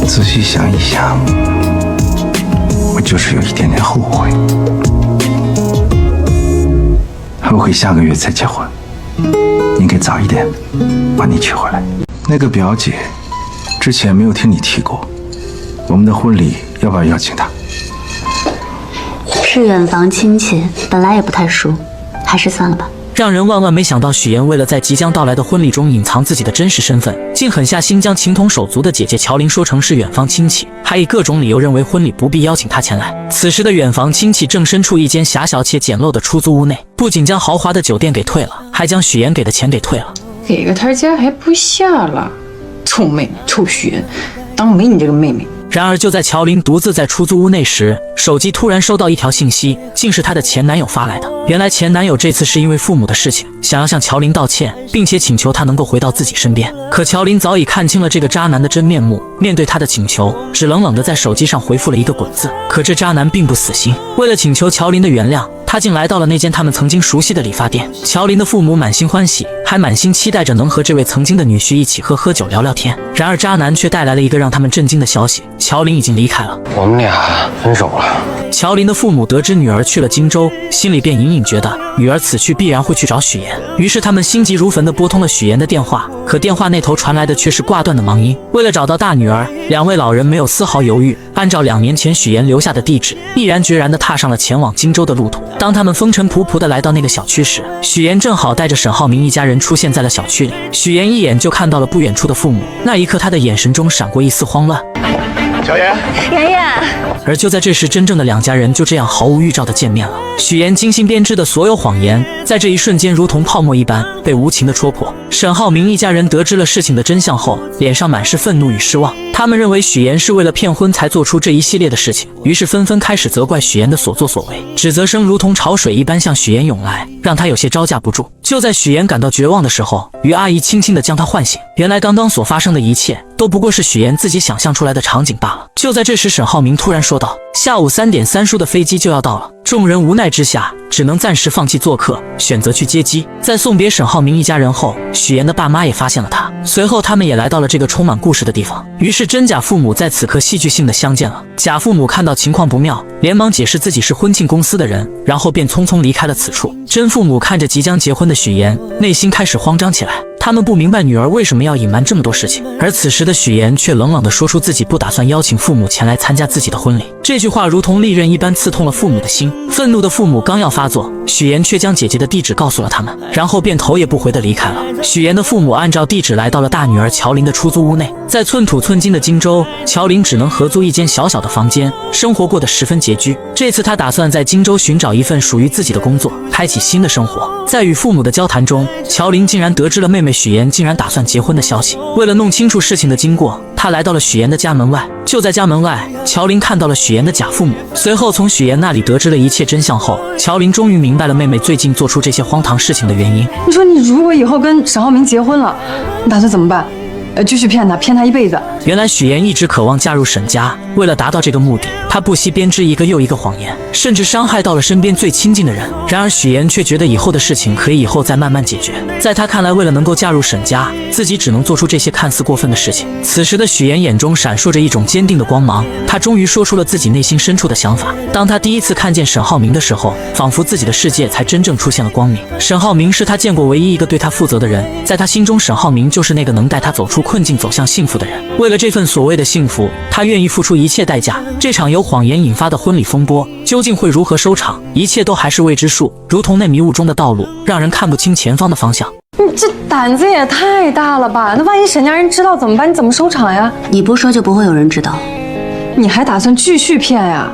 仔细想一想，我就是有一点点后悔，后悔下个月才结婚，应该早一点把你娶回来。那个表姐之前没有听你提过，我们的婚礼要不要邀请她？是远房亲戚，本来也不太熟，还是算了吧。让人万万没想到，许妍为了在即将到来的婚礼中隐藏自己的真实身份，竟狠下心将情同手足的姐姐乔琳说成是远房亲戚，还以各种理由认为婚礼不必邀请她前来。此时的远房亲戚正身处一间狭小且简陋的出租屋内，不仅将豪华的酒店给退了，还将许妍给的钱给退了。给个台阶还不下了，臭妹妹，臭许妍，当没你这个妹妹。然而就在乔琳独自在出租屋内时，手机突然收到一条信息，竟是她的前男友发来的。原来前男友这次是因为父母的事情，想要向乔琳道歉，并且请求她能够回到自己身边。可乔琳早已看清了这个渣男的真面目，面对他的请求，只冷冷地在手机上回复了一个滚字。可这渣男并不死心，为了请求乔琳的原谅，他竟来到了那间他们曾经熟悉的理发店。乔琳的父母满心欢喜，还满心期待着能和这位曾经的女婿一起喝酒聊聊天。然而渣男却带来了一个让他们震惊的消息，乔琳已经离开了。我们俩分手了。乔琳的父母得知女儿去了荆州，心里便隐隐觉得女儿此去必然会去找许妍，于是他们心急如焚地拨通了许妍的电话，可电话那头传来的却是挂断的忙音。为了找到大女儿，2位老人没有丝毫犹豫，按照2年前许妍留下的地址，毅然决然地踏上了前往荆州的路途。当他们风尘仆仆地来到那个小区时，许妍正好带着沈浩明一家人出现在了小区里。许妍一眼就看到了不远处的父母，那一刻她的眼神中闪过一丝慌乱。乔妍，妍妍。而就在这时，真正的2家人就这样毫无预兆地见面了。许妍精心编织的所有谎言，在这一瞬间如同泡沫一般被无情地戳破。沈浩明一家人得知了事情的真相后，脸上满是愤怒与失望。他们认为许妍是为了骗婚才做出这一系列的事情，于是纷纷开始责怪许妍的所作所为，指责声如同潮水一般向许妍涌来，让她有些招架不住。就在许妍感到绝望的时候，于阿姨轻轻地将她唤醒。原来刚刚所发生的一切都不过是许妍自己想象出来的场景罢了。就在这时，沈浩明突然说道：“下午3点3叔的飞机就要到了。”众人无奈之下，只能暂时放弃做客，选择去接机。在送别沈浩明一家人后，许妍的爸妈也发现了他，随后他们也来到了这个充满故事的地方。于是真假父母在此刻戏剧性的相见了。假父母看到情况不妙，连忙解释自己是婚庆公司的人，然后便匆匆离开了此处。真父母看着即将结婚的许妍，内心开始慌张起来。他们不明白女儿为什么要隐瞒这么多事情，而此时的许妍却冷冷地说出自己不打算邀请父母前来参加自己的婚礼。这句话如同利刃一般刺痛了父母的心。愤怒的父母刚要发作，许妍却将姐姐的地址告诉了他们，然后便头也不回地离开了。许妍的父母按照地址来到了大女儿乔琳的出租屋内。在寸土寸金的荆州，乔琳只能合租一间小小的房间，生活过得十分拮据。这次她打算在荆州寻找一份属于自己的工作，开启新的生活。在与父母的交谈中，乔琳竟然得知了妹妹许妍竟然打算结婚的消息。为了弄清楚事情的经过，她来到了许妍的家门外。就在家门外，乔琳看到了许妍的假父母，随后从许妍那里得知了一切真相后，乔琳终于明白了妹妹最近做出这些荒唐事情的原因。你说你如果以后跟沈浩明结婚了，你打算怎么办？继续骗他一辈子。原来许妍一直渴望嫁入沈家，为了达到这个目的，她不惜编织一个又一个谎言，甚至伤害到了身边最亲近的人。然而许妍却觉得以后的事情可以以后再慢慢解决。在她看来，为了能够嫁入沈家，自己只能做出这些看似过分的事情。此时的许妍眼中闪烁着一种坚定的光芒，她终于说出了自己内心深处的想法。当她第一次看见沈浩明的时候，仿佛自己的世界才真正出现了光明。沈浩明是她见过唯一一个对她负责的人，在她心中，沈浩明就是那个能带她走出困境、走向幸福的人。为了这份所谓的幸福，她愿意付出一切代价。这场由谎言引发的婚礼风波究竟会如何收场，一切都还是未知数，如同那迷雾中的道路，让人看不清前方的方向。你这胆子也太大了吧？那万一沈家人知道怎么办？你怎么收场呀？你不说就不会有人知道。你还打算继续骗呀？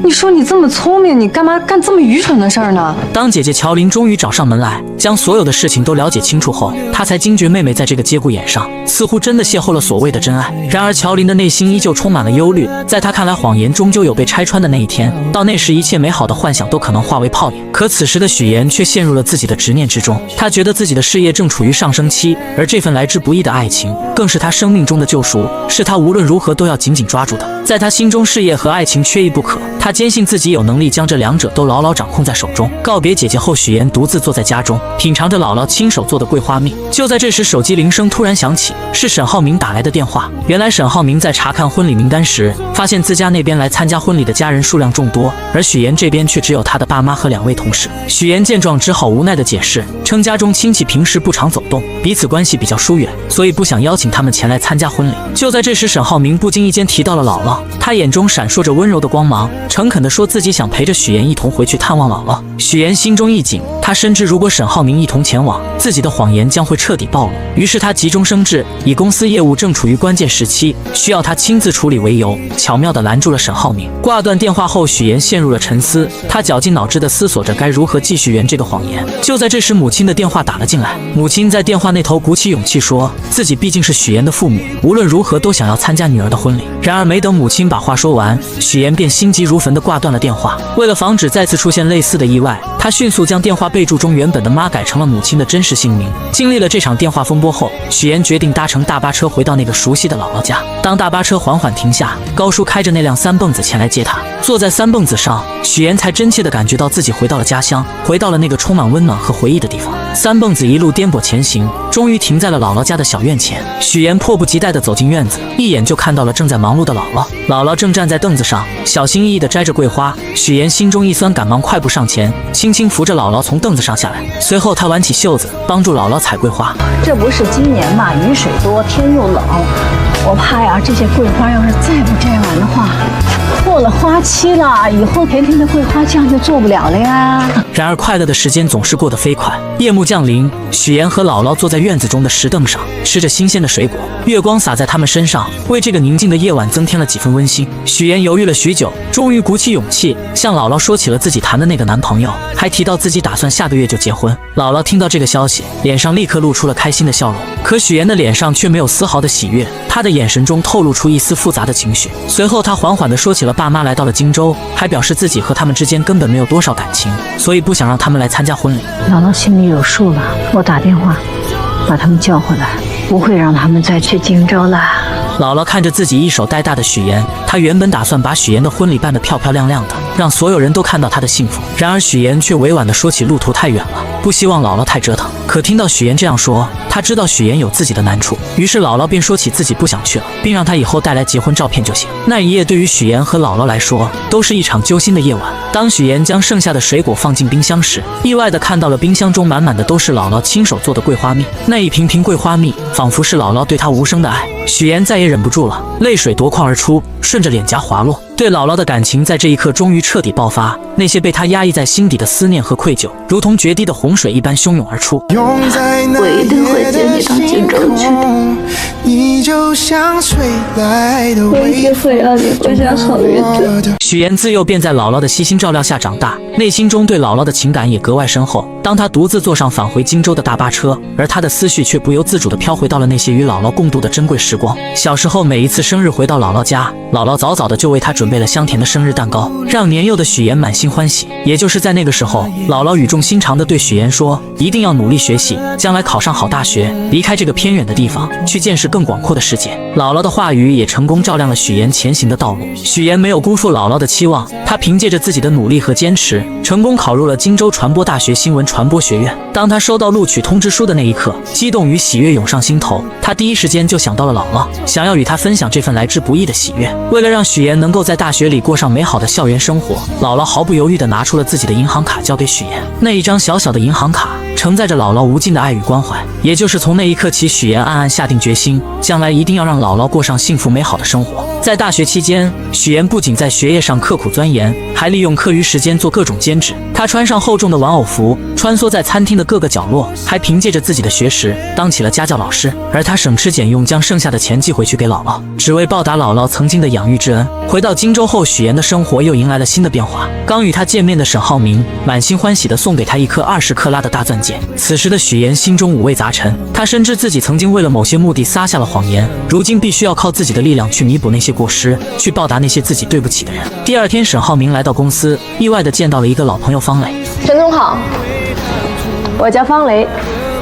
你说你这么聪明，你干嘛干这么愚蠢的事儿呢？当姐姐乔琳终于找上门来，将所有的事情都了解清楚后，她才惊觉妹妹在这个节骨眼上似乎真的邂逅了所谓的真爱。然而乔琳的内心依旧充满了忧虑，在她看来，谎言终究有被拆穿的那一天，到那时一切美好的幻想都可能化为泡影。可此时的许妍却陷入了自己的执念之中，她觉得自己的事业正处于上升期，而这份来之不易的爱情更是她生命中的救赎，是她无论如何都要紧紧抓住的。在她心中，事业和爱情缺一不可，她坚信自己有能力将这两者都牢牢掌控在手中。告别姐姐后，许妍独自坐在家中，品尝着姥姥亲手做的桂花蜜。就在这时，手机铃声突然响起，是沈浩明打来的电话。原来沈浩明在查看婚礼名单时，发现自家那边来参加婚礼的家人数量众多，而许妍这边却只有她的爸妈和2位同事。许妍见状只好无奈地解释，称家中亲戚平时不常走动，彼此关系比较疏远，所以不想邀请他们前来参加婚礼。就在这时，沈浩明不经意间提到了姥姥，他眼中闪烁着温柔的光芒，诚恳地说自己想陪着许妍一同回去探望姥姥。许妍心中一紧，她深知如果沈浩明一同前往，自己的谎言将会彻底暴露。于是她急中生智，以公司业务正处于关键时期，需要她亲自处理为由，巧妙地拦住了沈浩明。挂断电话后，许妍陷入了沉思，她绞尽脑汁地思索着该如何继续圆这个谎言。就在这时，母亲的电话打了进来。母亲在电话那头鼓起勇气说，自己毕竟是许妍的父母，无论如何都想要参加女儿的婚礼。然而没等母亲把话说完，许妍便心急如焚地挂断了电话。为了防止再次出现类似的意外，她迅速将电话备注中原本的妈改成了母亲的真实姓名。经历了这场电话风波后，许妍决定搭乘大巴车回到那个熟悉的姥姥家。当大巴车缓缓停下，高叔开着那辆三蹦子前来接她。坐在三蹦子上，许妍才真切地感觉到自己回到了家乡，回到了那个充满温暖和回忆的地方。三蹦子一路颠簸前行，终于停在了姥姥家的小院前。许妍迫不及待地走进院子，一眼就看到了正在忙碌的姥姥。姥姥正站在凳子上，小心翼翼地摘着桂花。许妍心中一酸，赶忙快步上前，轻轻扶着姥姥从凳子上下来。随后她挽起袖子，帮助姥姥采桂花。这不是今年嘛，雨水多，天又冷，我怕呀，这些桂花要是再不摘完的话，过了花期了，以后甜甜的桂花酱就做不了了呀。然而快乐的时间总是过得飞快，夜幕降临，许妍和姥姥坐在院子中的石凳上，吃着新鲜的水果，月光洒在他们身上，为这个宁静的夜晚增添了几分温馨。许妍犹豫了许久，终于鼓起勇气向姥姥说起了自己谈的那个男朋友，还提到自己打算下个月就结婚。姥姥听到这个消息，脸上立刻露出了开心的笑容，可许妍的脸上却没有丝毫的喜悦，她的眼神中透露出一丝复杂的情绪。随后她缓缓地说起了爸妈来到了荆州，还表示自己和他们之间根本没有多少感情，所以不想让他们来参加婚礼。姥姥心里有数了，我打电话把他们叫回来，不会让他们再去荆州了。姥姥看着自己一手带大的许妍，她原本打算把许妍的婚礼办得漂漂亮亮的，让所有人都看到她的幸福。然而许妍却委婉地说起路途太远了，不希望姥姥太折腾。可听到许妍这样说，她知道许妍有自己的难处，于是姥姥便说起自己不想去了，并让她以后带来结婚照片就行。那一夜对于许妍和姥姥来说都是一场揪心的夜晚。当许妍将剩下的水果放进冰箱时，意外地看到了冰箱中满满的都是姥姥亲手做的桂花蜜。那一瓶瓶桂花蜜仿佛是姥姥对她无声的爱。许妍再也忍不住了，泪水夺眶而出，顺着脸颊滑落。对姥姥的感情在这一刻终于彻底爆发，那些被她压抑在心底的思念和愧疚，如同决堤的洪水一般汹涌而出。我一定会接你到荆州去的。就像吹来的我一定会让你过上好日子。许妍自幼便在姥姥的悉心照料下长大，内心中对姥姥的情感也格外深厚。当她独自坐上返回荆州的大巴车，而她的思绪却不由自主地飘回到了那些与姥姥共度的珍贵时光。小时候每一次生日回到姥姥家，姥姥早早的就为她准备了香甜的生日蛋糕，让年幼的许妍满心欢喜。也就是在那个时候，姥姥语重心长地对许妍说，一定要努力学习，将来考上好大学，离开这个偏远的地方，去见识更广阔的世界。姥姥的话语也成功照亮了许妍前行的道路。许妍没有辜负姥姥的期望，她凭借着自己的努力和坚持，成功考入了荆州传播大学新闻传播学院。当她收到录取通知书的那一刻，激动与喜悦涌上心头，她第一时间就想到了姥姥，想要与她分享这份来之不易的喜悦。为了让许妍能够在大学里过上美好的校园生活，姥姥毫不犹豫地拿出了自己的银行卡交给许妍。那一张小小的银行卡承载着姥姥无尽的爱与关怀。也就是从那一刻起，许妍暗暗下定决心，将来一定要让姥姥过上幸福美好的生活。在大学期间，许妍不仅在学业上刻苦钻研，还利用课余时间做各种兼职。她穿上厚重的玩偶服，穿梭在餐厅的各个角落，还凭借着自己的学识当起了家教老师。而她省吃俭用，将剩下的钱寄回去给姥姥，只为报答姥姥曾经的养育之恩。回到荆州后，许妍的生活又迎来了新的变化。刚与她见面的沈浩明满心欢喜地送给她一颗20克拉的大钻戒。此时的许妍心中五味杂陈，她深知自己曾经为了某些目的撒下了谎言，如今必须要靠自己的力量去弥补那些过失，去报答那些自己对不起的人。第二天，沈浩明来到公司，意外地见到了一个老朋友方磊。陈总好，我叫方雷，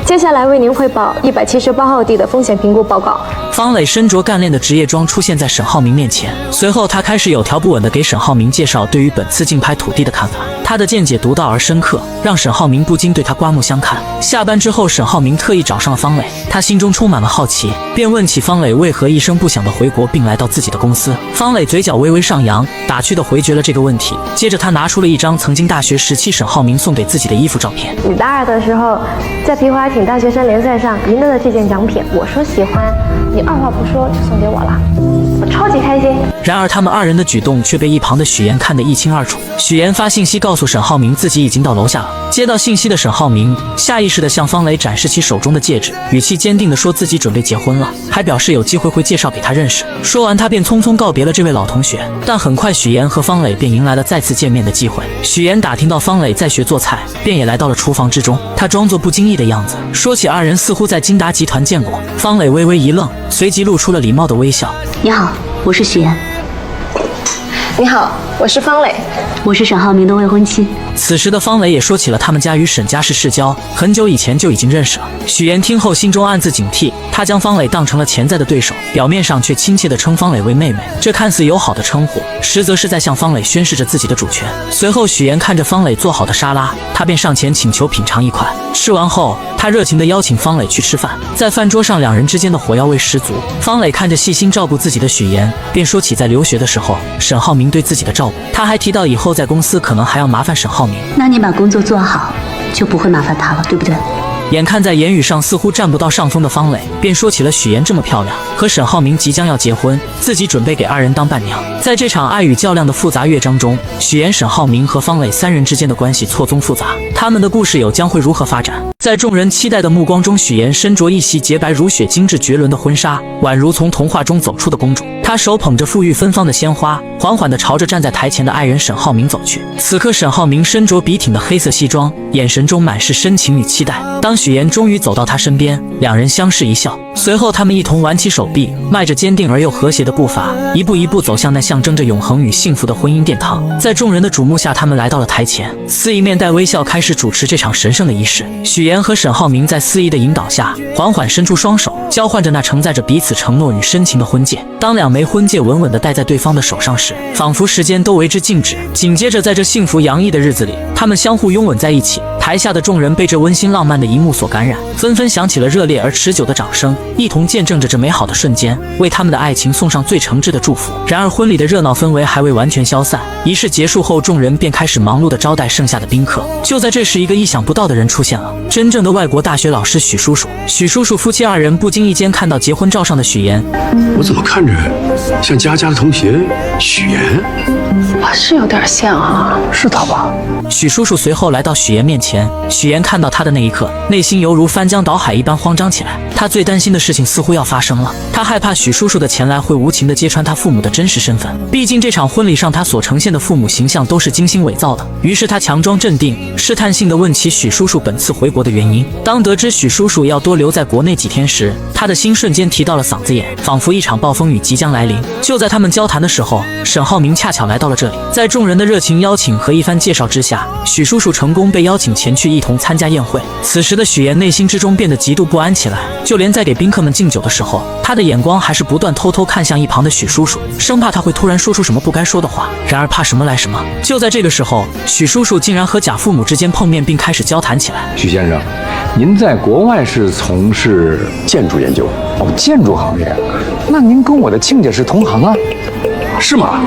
接下来为您汇报178号地的风险评估报告。方磊身着干练的职业装出现在沈浩明面前，随后他开始有条不紊地给沈浩明介绍对于本次竞拍土地的看法。他的见解独到而深刻，让沈浩明不禁对他刮目相看。下班之后，沈浩明特意找上了方磊，他心中充满了好奇，便问起方磊为何一声不响地回国并来到自己的公司。方磊嘴角微微上扬，打趣地回绝了这个问题。接着他拿出了一张曾经大学时期沈浩明送给自己的衣服照片。你大二的时候在皮划艇大学生联赛上赢得了这件奖品，我说喜欢，你二话不说就送给我了，我超级开心。然而他们二人的举动却被一旁的许妍看得一清二楚。许妍发信息告诉沈浩明自己已经到楼下了。接到信息的沈浩明下意识地向方磊展示起手中的戒指，语气坚定地说自己准备结婚了，还表示有机会会介绍给他认识。说完他便匆匆告别了这位老同学。但很快许妍和方磊便迎来了再次见面的机会。许妍打听到方磊在学做菜，便也来到了厨房之中。他装作不经意的样子，说起二人似乎在金达集团见过。方磊微微一愣，随即露出了礼貌的微笑。你好，我是许妍。你好，我是方磊，我是沈浩明的未婚妻。此时的方磊也说起了他们家与沈家是世交，很久以前就已经认识了。许妍听后心中暗自警惕，她将方磊当成了潜在的对手，表面上却亲切地称方磊为妹妹。这看似友好的称呼，实则是在向方磊宣示着自己的主权。随后许妍看着方磊做好的沙拉，她便上前请求品尝一块。吃完后，她热情地邀请方磊去吃饭。在饭桌上，两人之间的火药味十足。方磊看着细心照顾自己的许妍，便说起在留学的时候沈浩明对自己的照顾。他还提到以后在公司可能还要麻烦沈浩明。那你把工作做好，就不会麻烦他了，对不对？眼看在言语上似乎占不到上风的方磊，便说起了许妍这么漂亮，和沈浩明即将要结婚，自己准备给二人当伴娘。在这场爱与较量的复杂乐章中，许妍、沈浩明和方磊三人之间的关系错综复杂，他们的故事又将会如何发展？在众人期待的目光中，许妍身着一袭洁白如雪、精致绝伦的婚纱，宛如从童话中走出的公主。她手捧着馥郁芬芳的鲜花，缓缓地朝着站在台前的爱人沈浩明走去。此刻，沈浩明身着笔挺的黑色西装，眼神中满是深情与期待。当许妍终于走到他身边，两人相视一笑，随后他们一同挽起手臂，迈着坚定而又和谐的步伐，一步一步走向那象征着永恒与幸福的婚姻殿堂。在众人的瞩目下，他们来到了台前，司仪面带微笑开始主持这场神圣的仪式。许妍和沈浩明在司仪的引导下，缓缓伸出双手，交换着那承载着彼此承诺与深情的婚戒。当两枚婚戒稳稳地戴在对方的手上时，仿佛时间都为之静止。紧接着，在这幸福洋溢的日子里，他们相互拥吻在一起。台下的众人被这温馨浪漫的一幕所感染，纷纷响起了热烈而持久的掌声，一同见证着这美好的瞬间，为他们的爱情送上最诚挚的祝福。然而，婚礼的热闹氛围还未完全消散，仪式结束后，众人便开始忙碌地招待剩下的宾客。就在这时，一个意想不到的人出现了，真正的外国大学老师许叔叔。许叔叔夫妻二人不经意间看到结婚照上的许妍，我怎么看着像佳佳的同学许妍？是有点像啊，是他吧？许叔叔随后来到许岩面前，许岩看到他的那一刻，内心犹如翻江倒海一般慌张起来。他最担心的事情似乎要发生了，他害怕许叔叔的前来会无情地揭穿他父母的真实身份。毕竟这场婚礼上他所呈现的父母形象都是精心伪造的。于是他强装镇定，试探性地问起许叔叔本次回国的原因。当得知许叔叔要多留在国内几天时，他的心瞬间提到了嗓子眼，仿佛一场暴风雨即将来临。就在他们交谈的时候，沈浩明恰巧来到了这里。在众人的热情邀请和一番介绍之下，许叔叔成功被邀请前去一同参加宴会。此时的许岩内心之中变得极度不安起来，就连在给宾客们敬酒的时候，他的眼光还是不断偷偷看向一旁的许叔叔，生怕他会突然说出什么不该说的话。然而怕什么来什么，就在这个时候，许叔叔竟然和贾父母之间碰面，并开始交谈起来。许先生，您在国外是从事建筑研究？哦，建筑行业，那您跟我的亲家是同行啊？是吗？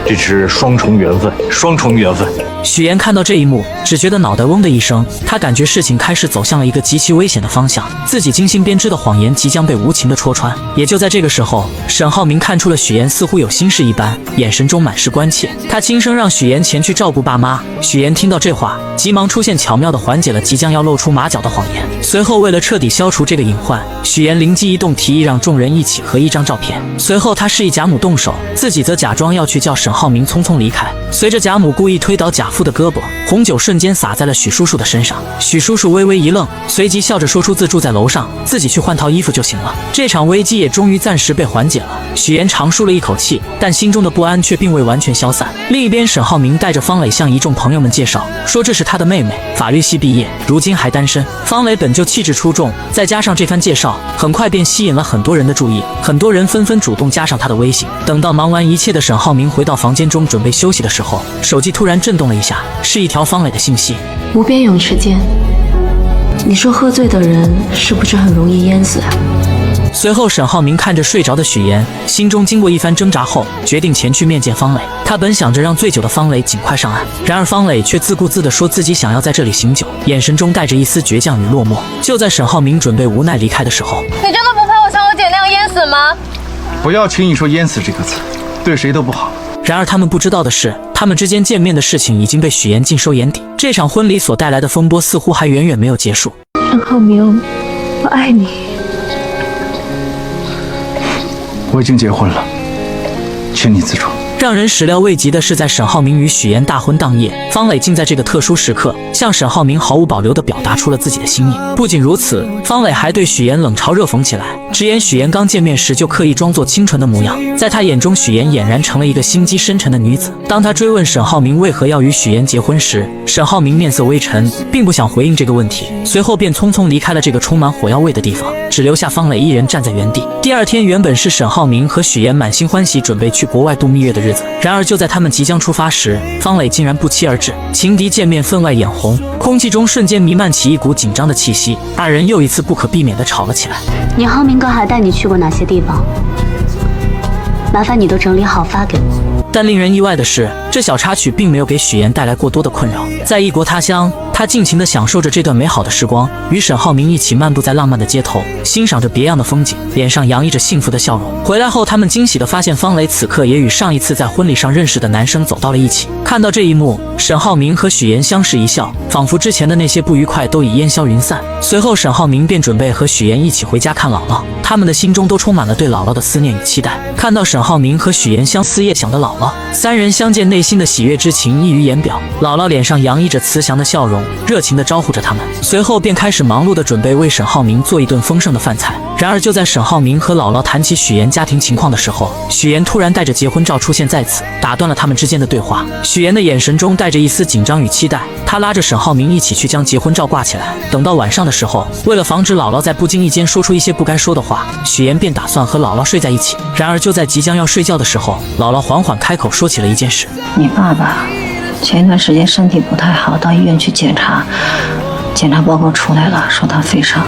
这是双重缘分，双重缘分。许岩看到这一幕，只觉得脑袋嗡的一声，他感觉事情开始走向了一个极其危险的方向，自己精心编织的谎言即将被无情的戳穿。也就在这个时候，沈浩明看出了许岩似乎有心事一般，眼神中满是关切，他轻声让许岩前去照顾爸妈。许岩听到这话，急忙出现，巧妙地缓解了即将要露出马脚的谎言。随后为了彻底消除这个隐患，许岩灵机一动，提议让众人一起合一张照片。随后他示意贾母动手，自己则假装要去叫沈浩明匆匆离开。随着贾母故意推倒贾父的胳膊，红酒瞬间洒在了许叔叔的身上。许叔叔微微一愣，随即笑着说出自住在楼上，自己去换套衣服就行了。这场危机也终于暂时被缓解了。许岩长舒了一口气，但心中的不安却并未完全消散。另一边，沈浩明带着方磊向一众朋友们介绍，说这是他的妹妹，法律系毕业，如今还单身。方磊本就气质出众，再加上这番介绍，很快便吸引了很多人的注意，很多人纷纷主动加上他的微信。等到忙完一切的沈浩明回到房间中准备休息的时候，手机突然震动了一下，是一条方磊的信息。无边泳池间，你说喝醉的人是不是很容易淹死啊？随后沈浩明看着睡着的许岩，心中经过一番挣扎后，决定前去面见方磊。他本想着让醉酒的方磊尽快上岸，然而方磊却自顾自地说自己想要在这里醒酒，眼神中带着一丝倔强与落寞。就在沈浩明准备无奈离开的时候，你真的不怕我像我姐那样淹死吗？不要轻易说淹死这个词，对谁都不好。然而他们不知道的是，他们之间见面的事情已经被许岩尽收眼底，这场婚礼所带来的风波似乎还远远没有结束。沈浩明，我爱你。我已经结婚了，请你自重。让人始料未及的是，在沈浩明与许岩大婚当夜，方磊竟在这个特殊时刻向沈浩明毫无保留地表达出了自己的心意。不仅如此，方磊还对许岩冷嘲热讽起来，直言许岩刚见面时就刻意装作清纯的模样，在他眼中许岩俨然成了一个心机深沉的女子。当他追问沈浩明为何要与许岩结婚时，沈浩明面色微沉，并不想回应这个问题，随后便匆匆离开了这个充满火药味的地方，只留下方磊一人站在原地。第二天原本是沈浩明和许岩满心欢喜准备去国外度蜜月的日子，然而就在他们即将出发时，方磊竟然不期而至。情敌见面分外眼红，空气中瞬间弥漫起一股紧张的气息，二人又一次不可避免地吵了起来。你浩明哥还带你去过哪些地方？麻烦你都整理好发给我。但令人意外的是，这小插曲并没有给许岩带来过多的困扰。在异国他乡，他尽情地享受着这段美好的时光，与沈浩明一起漫步在浪漫的街头，欣赏着别样的风景，脸上洋溢着幸福的笑容。回来后，他们惊喜地发现方磊此刻也与上一次在婚礼上认识的男生走到了一起。看到这一幕，沈浩明和许岩相视一笑，仿佛之前的那些不愉快都已烟消云散。随后，沈浩明便准备和许岩一起回家看姥姥，他们的心中都充满了对姥姥的思念与期待。看到沈浩明和许岩相思夜想的姥姥，三人相见，内心的喜悦之情溢于言表。姥姥脸上洋溢着慈祥的笑容，热情地招呼着他们，随后便开始忙碌地准备为沈浩明做一顿丰盛的饭菜。然而就在沈浩明和姥姥谈起许岩家庭情况的时候，许岩突然带着结婚照出现在此，打断了他们之间的对话。许岩的眼神中带着一丝紧张与期待，他拉着沈浩明一起去将结婚照挂起来。等到晚上的时候，为了防止姥姥在不经意间说出一些不该说的话，许岩便打算和姥姥睡在一起。然而就在即将要睡觉的时候，姥姥缓缓开口说起了一件事。你爸爸前一段时间身体不太好，到医院去检查，检查报告出来了，说他肺上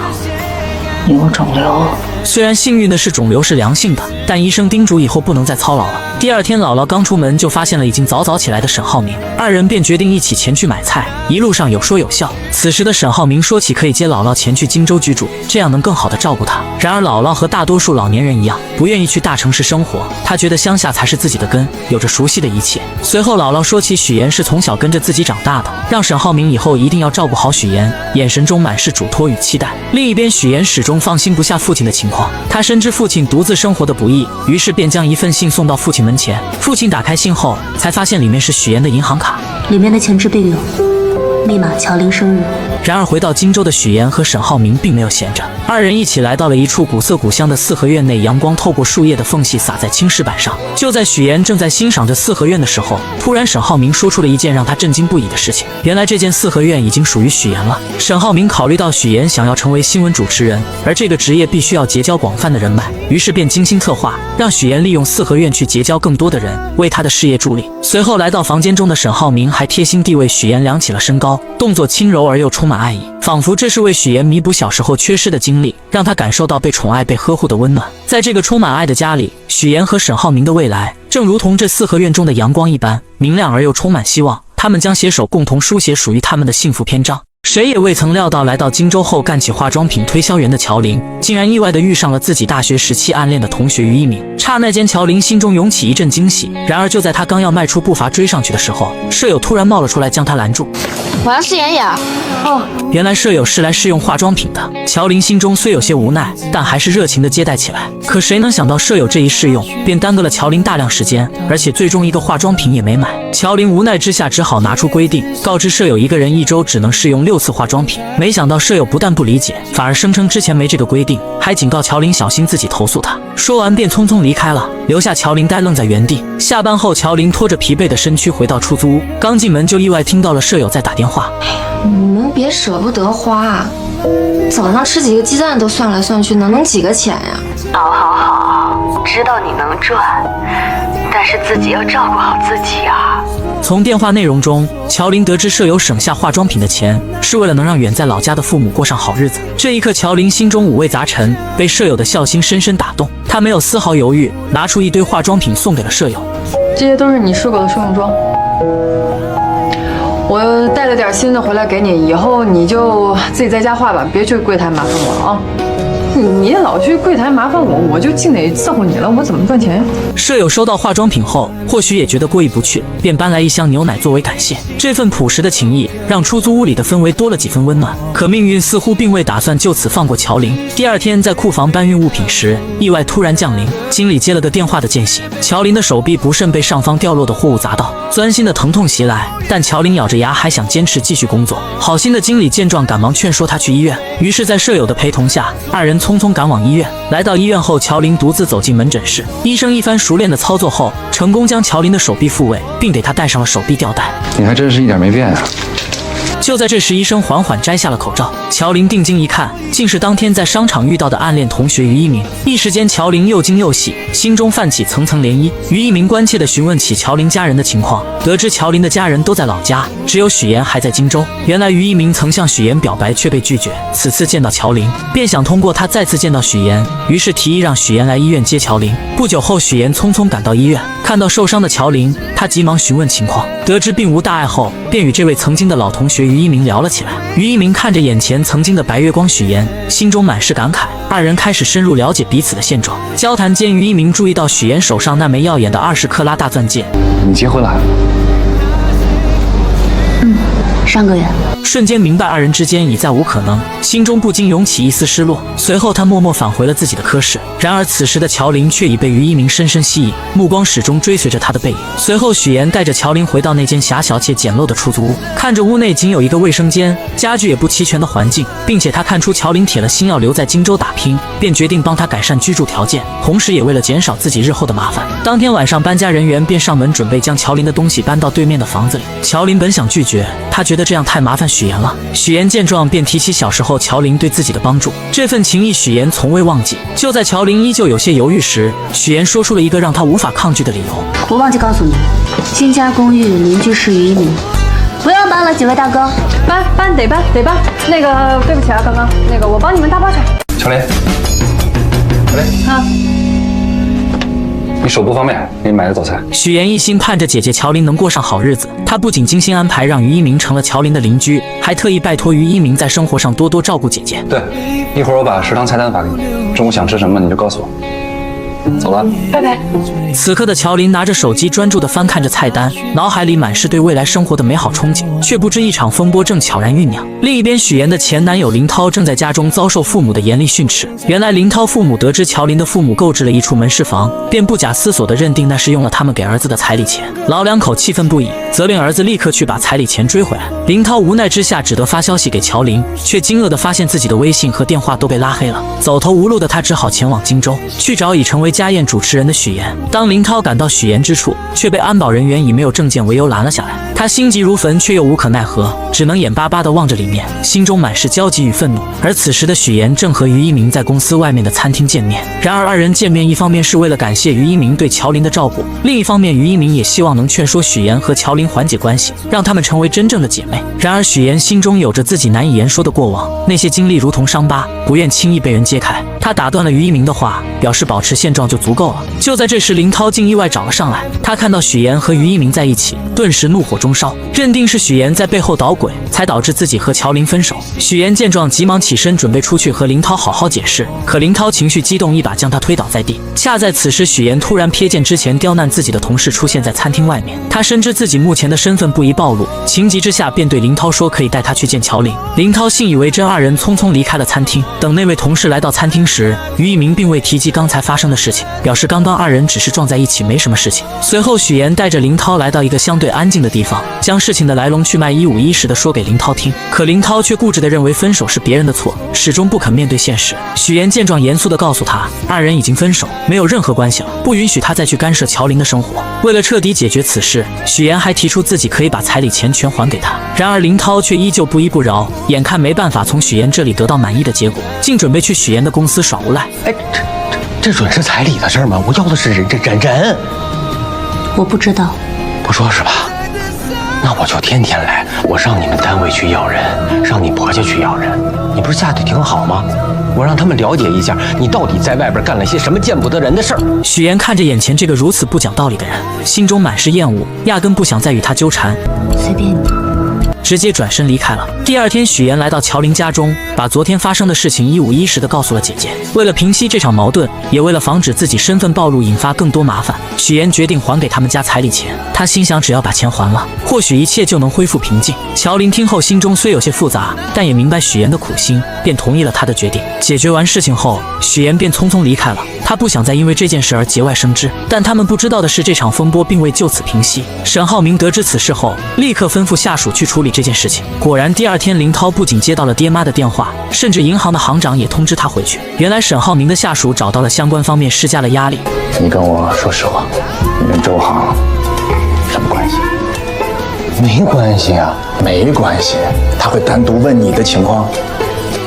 有个肿瘤，虽然幸运的是肿瘤是良性的，但医生叮嘱以后不能再操劳了。第二天，姥姥刚出门就发现了已经早起来的沈浩明，二人便决定一起前去买菜，一路上有说有笑。此时的沈浩明说起可以接姥姥前去荆州居住，这样能更好的照顾她。然而姥姥和大多数老年人一样，不愿意去大城市生活，她觉得乡下才是自己的根，有着熟悉的一切。随后姥姥说起许岩是从小跟着自己长大的，让沈浩明以后一定要照顾好许岩，眼神中满是嘱托与期待。另一边，许岩始终放心不下父亲的情况，他深知父亲独自生活的不易，于是便将一份信送到父亲门前。父亲打开信后，才发现里面是许岩的银行卡，里面的钱支并有，密码乔林生日。然而回到荆州的许岩和沈浩明并没有闲着，二人一起来到了一处古色古香的四合院内，阳光透过树叶的缝隙洒在青石板上。就在许岩正在欣赏着四合院的时候，突然沈浩明说出了一件让他震惊不已的事情，原来这间四合院已经属于许岩了。沈浩明考虑到许岩想要成为新闻主持人，而这个职业必须要结交广泛的人脉，于是便精心策划，让许岩利用四合院去结交更多的人，为他的事业助力。随后来到房间中的沈浩明还贴心地为许岩量起了身高，动作轻柔而又充满爱意，仿佛这是为许岩弥补小时候缺失的经历，让他感受到被宠爱被呵护的温暖。在这个充满爱的家里，许岩和沈浩明的未来正如同这四合院中的阳光一般明亮而又充满希望，他们将携手共同书写属于他们的幸福篇章。谁也未曾料到，来到荆州后干起化妆品推销员的乔林，竟然意外地遇上了自己大学时期暗恋的同学于一鸣。刹那间，乔林心中涌起一阵惊喜。然而就在他刚要迈出步伐追上去的时候，舍友突然冒了出来将他拦住。我要试妍妍。哦，原来舍友是来试用化妆品的。乔林心中虽有些无奈，但还是热情地接待起来。可谁能想到舍友这一试用，便耽搁了乔林大量时间，而且最终一个化妆品也没买。乔林无奈之下只好拿出规定，告知舍友一个人一周只能试用6次化妆品。没想到舍友不但不理解，反而声称之前没这个规定，还警告乔林小心自己投诉他。说完便匆匆离开了，留下乔林呆愣在原地。下班后，乔林拖着疲惫的身躯回到出租屋，刚进门就意外听到了舍友在打电话。你们别舍不得花啊，早上吃几个鸡蛋都算来算去能几个钱呀？好，知道你能赚，但是自己要照顾好自己啊。从电话内容中，乔林得知舍友省下化妆品的钱是为了能让远在老家的父母过上好日子。这一刻，乔林心中五味杂陈，被舍友的孝心深深打动。他没有丝毫犹豫，拿出一堆化妆品送给了舍友。这些都是你试过的试用装，我带了点新的回来给你，以后你就自己在家画吧，别去柜台麻烦我了啊。你老去柜台麻烦我，我就净得伺候你了，我怎么赚钱呀？舍友收到化妆品后，或许也觉得过意不去，便搬来一箱牛奶作为感谢。这份朴实的情谊让出租屋里的氛围多了几分温暖。可命运似乎并未打算就此放过乔林。第二天在库房搬运物品时，意外突然降临，经理接了个电话的间隙，乔林的手臂不慎被上方掉落的货物砸到，钻心的疼痛袭来，但乔林咬着牙还想坚持继续工作。好心的经理见状赶忙劝说他去医院，于是在舍友的陪同下，二人匆匆赶往医院。来到医院后，乔林独自走进门诊室，医生一番熟练的操作后，成功将乔林的手臂复位，并给他戴上了手臂吊带。你还真是一点没变啊。就在这时，医生缓缓摘下了口罩，乔林定睛一看，竟是当天在商场遇到的暗恋同学于一鸣。一时间，乔林又惊又喜，心中泛起层层涟漪。于一鸣关切地询问起乔林家人的情况，得知乔林的家人都在老家，只有许岩还在荆州。原来于一鸣曾向许岩表白却被拒绝，此次见到乔林，便想通过他再次见到许岩，于是提议让许岩来医院接乔林。不久后，许岩匆匆赶到医院，看到受伤的乔林，他急忙询问情况，得知并无大碍后，便与这位曾经的老同学于一鸣聊了起来。于一鸣看着眼前曾经的白月光许岩，心中满是感慨。二人开始深入了解彼此的现状。交谈间，于一鸣注意到许岩手上那枚耀眼的20克拉大钻戒。你结婚了？上个月。瞬间明白二人之间已再无可能，心中不禁涌起一丝失落。随后他默默返回了自己的科室。然而此时的乔林却已被于一鸣深深吸引，目光始终追随着他的背影。随后许岩带着乔林回到那间狭小且简陋的出租屋，看着屋内仅有一个卫生间，家具也不齐全的环境，并且他看出乔林铁了心要留在荆州打拼，便决定帮他改善居住条件，同时也为了减少自己日后的麻烦。当天晚上，搬家人员便上门准备将乔林的东西搬到对面的房子里。乔林本想拒绝，他觉得这样太麻烦许岩了。许岩见状便提起小时候乔林对自己的帮助，这份情谊许岩从未忘记。就在乔林依旧有些犹豫时，许岩说出了一个让他无法抗拒的理由。我忘记告诉你，新家公寓邻居是于一鸣，不用搬了，几位大哥。搬。那个对不起啊，刚刚那个我帮你们搭包去。乔林，啊。你手不方便，给你买个早餐。许妍一心盼着姐姐乔琳能过上好日子，她不仅精心安排让于一鸣成了乔琳的邻居，还特意拜托于一鸣在生活上多多照顾姐姐。对，一会儿我把食堂菜单发给你，中午想吃什么你就告诉我。走了，拜拜。此刻的乔琳拿着手机专注地翻看着菜单，脑海里满是对未来生活的美好憧憬，却不知一场风波正悄然酝酿。另一边，许妍的前男友林涛正在家中遭受父母的严厉训斥。原来林涛父母得知乔琳的父母购置了一处门市房，便不假思索地认定那是用了他们给儿子的彩礼钱。老两口气愤不已，责令儿子立刻去把彩礼钱追回来。林涛无奈之下只得发消息给乔琳，却惊愕地发现自己的微信和电话都被拉黑了。走投无路的他只好前往荆州去找已成为家宴主持人的许妍。当林涛赶到许妍之处，却被安保人员以没有证件为由拦了下来。他心急如焚，却又无可奈何，只能眼巴巴地望着里面，心中满是焦急与愤怒。而此时的许妍正和于一鸣在公司外面的餐厅见面。然而二人见面，一方面是为了感谢于一鸣对乔琳的照顾，另一方面于一鸣也希望能劝说许妍和乔琳缓解关系，让他们成为真正的姐妹。然而许妍心中有着自己难以言说的过往，那些经历如同伤疤，不愿轻易被人揭开。他打断了于一鸣的话，表示保持现状就足够了。就在这时，林涛竟意外找了上来。他看到许妍和于一鸣在一起，顿时怒火中烧，认定是许妍在背后捣鬼，才导致自己和乔琳分手。许妍见状，急忙起身准备出去和林涛好好解释，可林涛情绪激动，一把将他推倒在地。恰在此时，许妍突然瞥见之前刁难自己的同事出现在餐厅外面，他深知自己目前的身份不宜暴露，情急之下便对林涛说可以带他去见乔琳。林涛信以为真，二人匆匆离开了餐厅。等那位同事来到餐厅时，于一鸣并未提及刚才发生的事情，表示刚刚二人只是撞在一起，没什么事情。随后许妍带着林涛来到一个相对安静的地方，将事情的来龙去脉一五一十地说给林涛听。可林涛却固执地认为分手是别人的错，始终不肯面对现实。许妍见状，严肃地告诉他，二人已经分手，没有任何关系了，不允许他再去干涉乔琳的生活。为了彻底解决此事，许妍还提出自己可以把彩礼钱全还给他。然而林涛却依旧不依不饶，眼看没办法从许妍这里得到满意的结果，竟准备去许妍的公司耍无赖。哎，这准是彩礼的事儿吗？我要的是人。我不知道。不说是吧？那我就天天来，我上你们单位去要人，上你婆家去要人。你不是嫁得挺好吗？我让他们了解一下，你到底在外边干了些什么见不得人的事儿。许妍看着眼前这个如此不讲道理的人，心中满是厌恶，压根不想再与他纠缠。随便你。直接转身离开了。第二天，许妍来到乔琳家中，把昨天发生的事情一五一十地告诉了姐姐。为了平息这场矛盾，也为了防止自己身份暴露引发更多麻烦，许妍决定还给他们家彩礼钱。她心想，只要把钱还了，或许一切就能恢复平静。乔琳听后，心中虽有些复杂，但也明白许妍的苦心，便同意了她的决定。解决完事情后，许妍便匆匆离开了。她不想再因为这件事而节外生枝。但他们不知道的是，这场风波并未就此平息。沈浩明得知此事后，立刻吩咐下属去处理这件事情。果然，第二天林涛不仅接到了爹妈的电话，甚至银行的行长也通知他回去。原来沈浩明的下属找到了相关方面，施加了压力。你跟我说实话，你跟周航什么关系？没关系啊，没关系。他会单独问你的情况。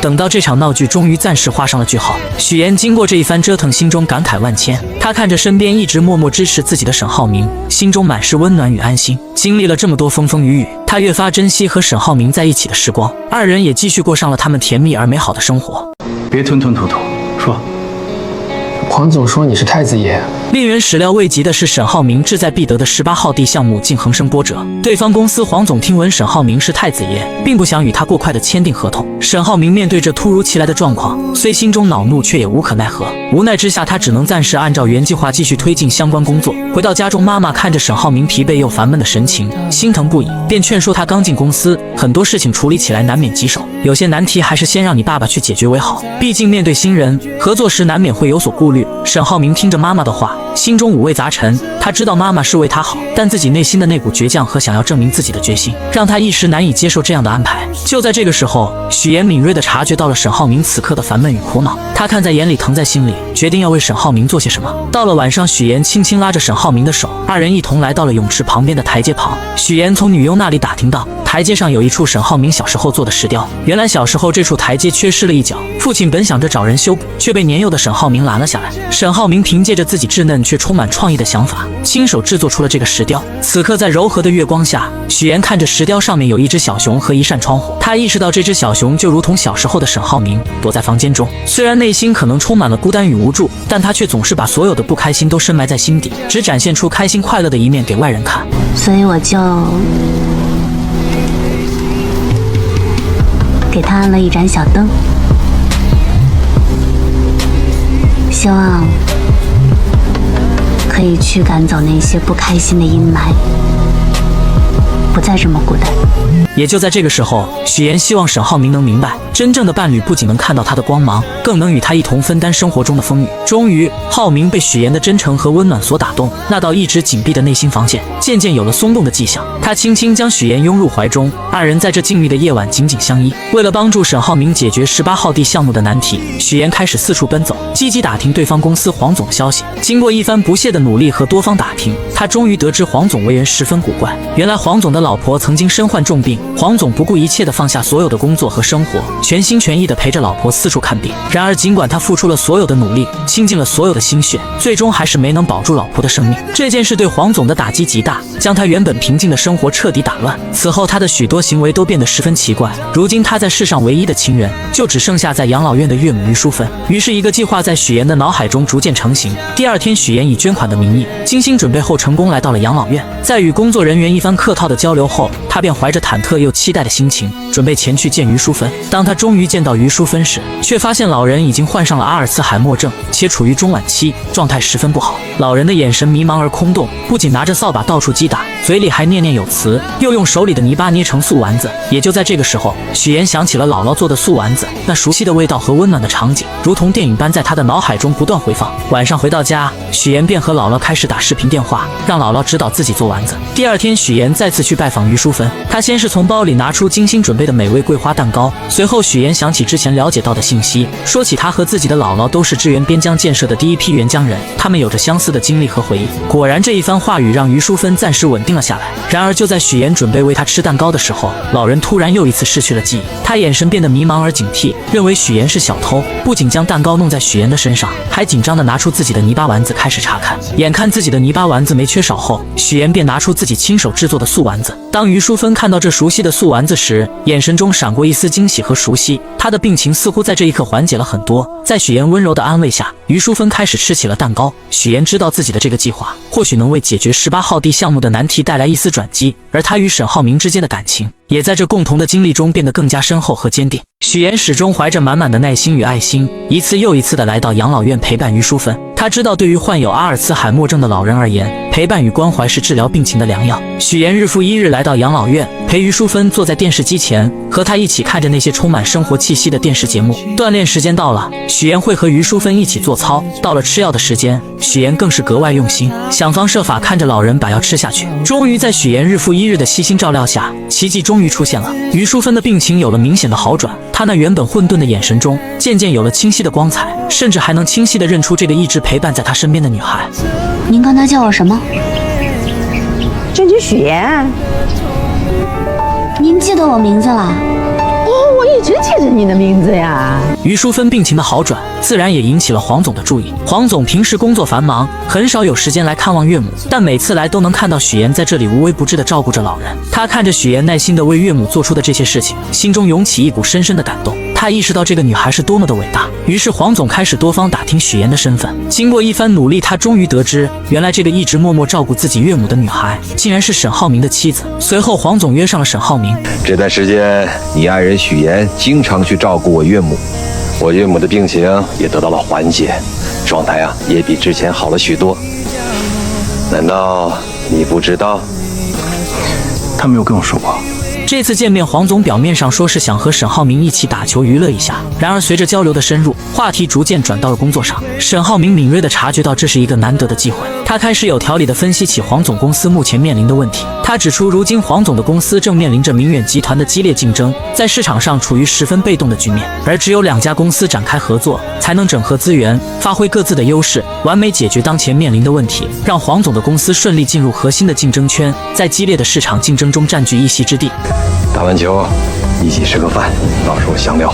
等到这场闹剧终于暂时画上了句号，许妍经过这一番折腾，心中感慨万千。她看着身边一直默默支持自己的沈浩明，心中满是温暖与安心。经历了这么多风风雨雨，她越发珍惜和沈浩明在一起的时光。二人也继续过上了他们甜蜜而美好的生活。别吞吞吐吐，说。黄总说你是太子爷。令人始料未及的是，沈浩明志在必得的18号地项目竟横生波折。对方公司黄总听闻沈浩明是太子爷，并不想与他过快的签订合同。沈浩明面对这突如其来的状况，虽心中恼怒，却也无可奈何。无奈之下，他只能暂时按照原计划继续推进相关工作。回到家中，妈妈看着沈浩明疲惫又烦闷的神情，心疼不已，便劝说他刚进公司，很多事情处理起来难免棘手，有些难题还是先让你爸爸去解决为好。毕竟面对新人，合作时难免会有所顾虑。沈浩明听着妈妈的话，心中五味杂陈。他知道妈妈是为他好，但自己内心的那股倔强和想要证明自己的决心，让他一时难以接受这样的安排。就在这个时候，许妍敏锐地察觉到了沈浩明此刻的烦闷与苦恼，他看在眼里，疼在心里，决定要为沈浩明做些什么。到了晚上，许妍轻轻拉着沈浩明的手，二人一同来到了泳池旁边的台阶旁。许妍从女佣那里打听到，台阶上有一处沈浩明小时候做的石雕。原来小时候这处台阶缺失了一角，父亲本想着找人修补，却被年幼的沈浩明拦了下来。沈浩明凭借着自己稚嫩却充满创意的想法，亲手制作出了这个石雕。此刻在柔和的月光下，许岩看着石雕上面有一只小熊和一扇窗户，他意识到这只小熊就如同小时候的沈浩明，躲在房间中。虽然内心可能充满了孤单与无助，但他却总是把所有的不开心都深埋在心底，只展现出开心快乐的一面给外人看。所以我就给他安了一盏小灯，希望可以驱赶走那些不开心的阴霾，不再这么孤单。也就在这个时候，许岩希望沈浩明能明白，真正的伴侣不仅能看到他的光芒，更能与他一同分担生活中的风雨。终于，浩明被许岩的真诚和温暖所打动，那道一直紧闭的内心防线渐渐有了松动的迹象。他轻轻将许岩拥入怀中，二人在这静谧的夜晚紧紧相依。为了帮助沈浩明解决18号地项目的难题，许岩开始四处奔走，积极打听对方公司黄总的消息。经过一番不懈的努力和多方打听，他终于得知黄总为人十分古怪。原来黄总的老婆曾经身患重病，黄总不顾一切地放下所有的工作和生活，全心全意地陪着老婆四处看病。然而尽管他付出了所有的努力，倾尽了所有的心血，最终还是没能保住老婆的生命。这件事对黄总的打击极大，将他原本平静的生活彻底打乱。此后他的许多行为都变得十分奇怪。如今他在世上唯一的亲人，就只剩下在养老院的岳母于淑芬。于是一个计划在许岩的脑海中逐渐成型。第二天，许岩以捐款的名义精心准备后，成功来到了养老院。在与工作人员一番客套的交流后，他便怀着忐忑又期待的心情，准备前去见于淑芬。当他终于见到于淑芬时，却发现老人已经患上了阿尔茨海默症，且处于中晚期，状态十分不好。老人的眼神迷茫而空洞，不仅拿着扫把到处击打，嘴里还念念有词，又用手里的泥巴捏成素丸子。也就在这个时候，许岩想起了姥姥做的素丸子，那熟悉的味道和温暖的场景，如同电影般在他的脑海中不断回放。晚上回到家，许岩便和姥姥开始打视频电话，让姥姥指导自己做丸子。第二天，许岩再次去拜访于淑芬，他先是从包里拿出精心准备的美味桂花蛋糕，随后许岩想起之前了解到的信息，说起他和自己的姥姥都是支援边疆建设的第一批援疆人，他们有着相似的经历和回忆。果然，这一番话语让于淑芬暂时稳定了下来。然而就在许岩准备喂她吃蛋糕的时候，老人突然又一次失去了记忆，他眼神变得迷茫而警惕，认为许岩是小偷，不仅将蛋糕弄在许岩的身上，还紧张地拿出自己的泥巴丸子开始查看。眼看自己的泥巴丸子没缺少后，许岩便拿出自己亲手制作的素丸子。当于淑芬看到这熟悉的素丸子时，眼神中闪过一丝惊喜和熟悉，她的病情似乎在这一刻缓解了很多。在许岩温柔的安慰下，于淑芬开始吃起了蛋糕。许岩知道自己的这个计划或许能为解决18号地项目的难题带来一丝转机，而他与沈浩明之间的感情也在这共同的经历中变得更加深厚和坚定。许岩始终怀着满满的耐心与爱心，一次又一次地来到养老院陪伴于淑芬。他知道，对于患有阿尔茨海默症的老人而言，陪伴与关怀是治疗病情的良药。许岩日复一日来到养老院，陪于淑芬坐在电视机前，和他一起看着那些充满生活气息的电视节目。锻炼时间到了，许岩会和于淑芬一起做操。到了吃药的时间，许岩更是格外用心，想方设法看着老人把药吃下去。终于在许岩日复一日的悉心照料下，奇迹终于出现了。于淑芬的病情有了明显的好转，她那原本混沌的眼神中渐渐有了清晰的光彩，甚至还能清晰地认出这个一直陪伴在她身边的女孩。您刚才叫我什么？这就许岩。您记得我名字了？哦，我一直记着你的名字呀。于淑芬病情的好转，自然也引起了黄总的注意。黄总平时工作繁忙，很少有时间来看望岳母，但每次来都能看到许岩在这里无微不至地照顾着老人。他看着许岩耐心地为岳母做出的这些事情，心中涌起一股深深的感动。他意识到这个女孩是多么的伟大，于是黄总开始多方打听许岩的身份。经过一番努力，他终于得知，原来这个一直默默照顾自己岳母的女孩，竟然是沈浩明的妻子。随后，黄总约上了沈浩明。这段时间，你爱人许岩经常去照顾我岳母，我岳母的病情也得到了缓解，状态也比之前好了许多。难道你不知道？他没有跟我说过。这次见面，黄总表面上说是想和沈浩明一起打球娱乐一下，然而随着交流的深入，话题逐渐转到了工作上。沈浩明敏锐地察觉到这是一个难得的机会，他开始有条理地分析起黄总公司目前面临的问题。他指出，如今黄总的公司正面临着明远集团的激烈竞争，在市场上处于十分被动的局面，而只有2家公司展开合作，才能整合资源，发挥各自的优势，完美解决当前面临的问题，让黄总的公司顺利进入核心的竞争圈，在激烈的市场竞争中占据一席之地。打完球一起吃个饭，到时候详聊。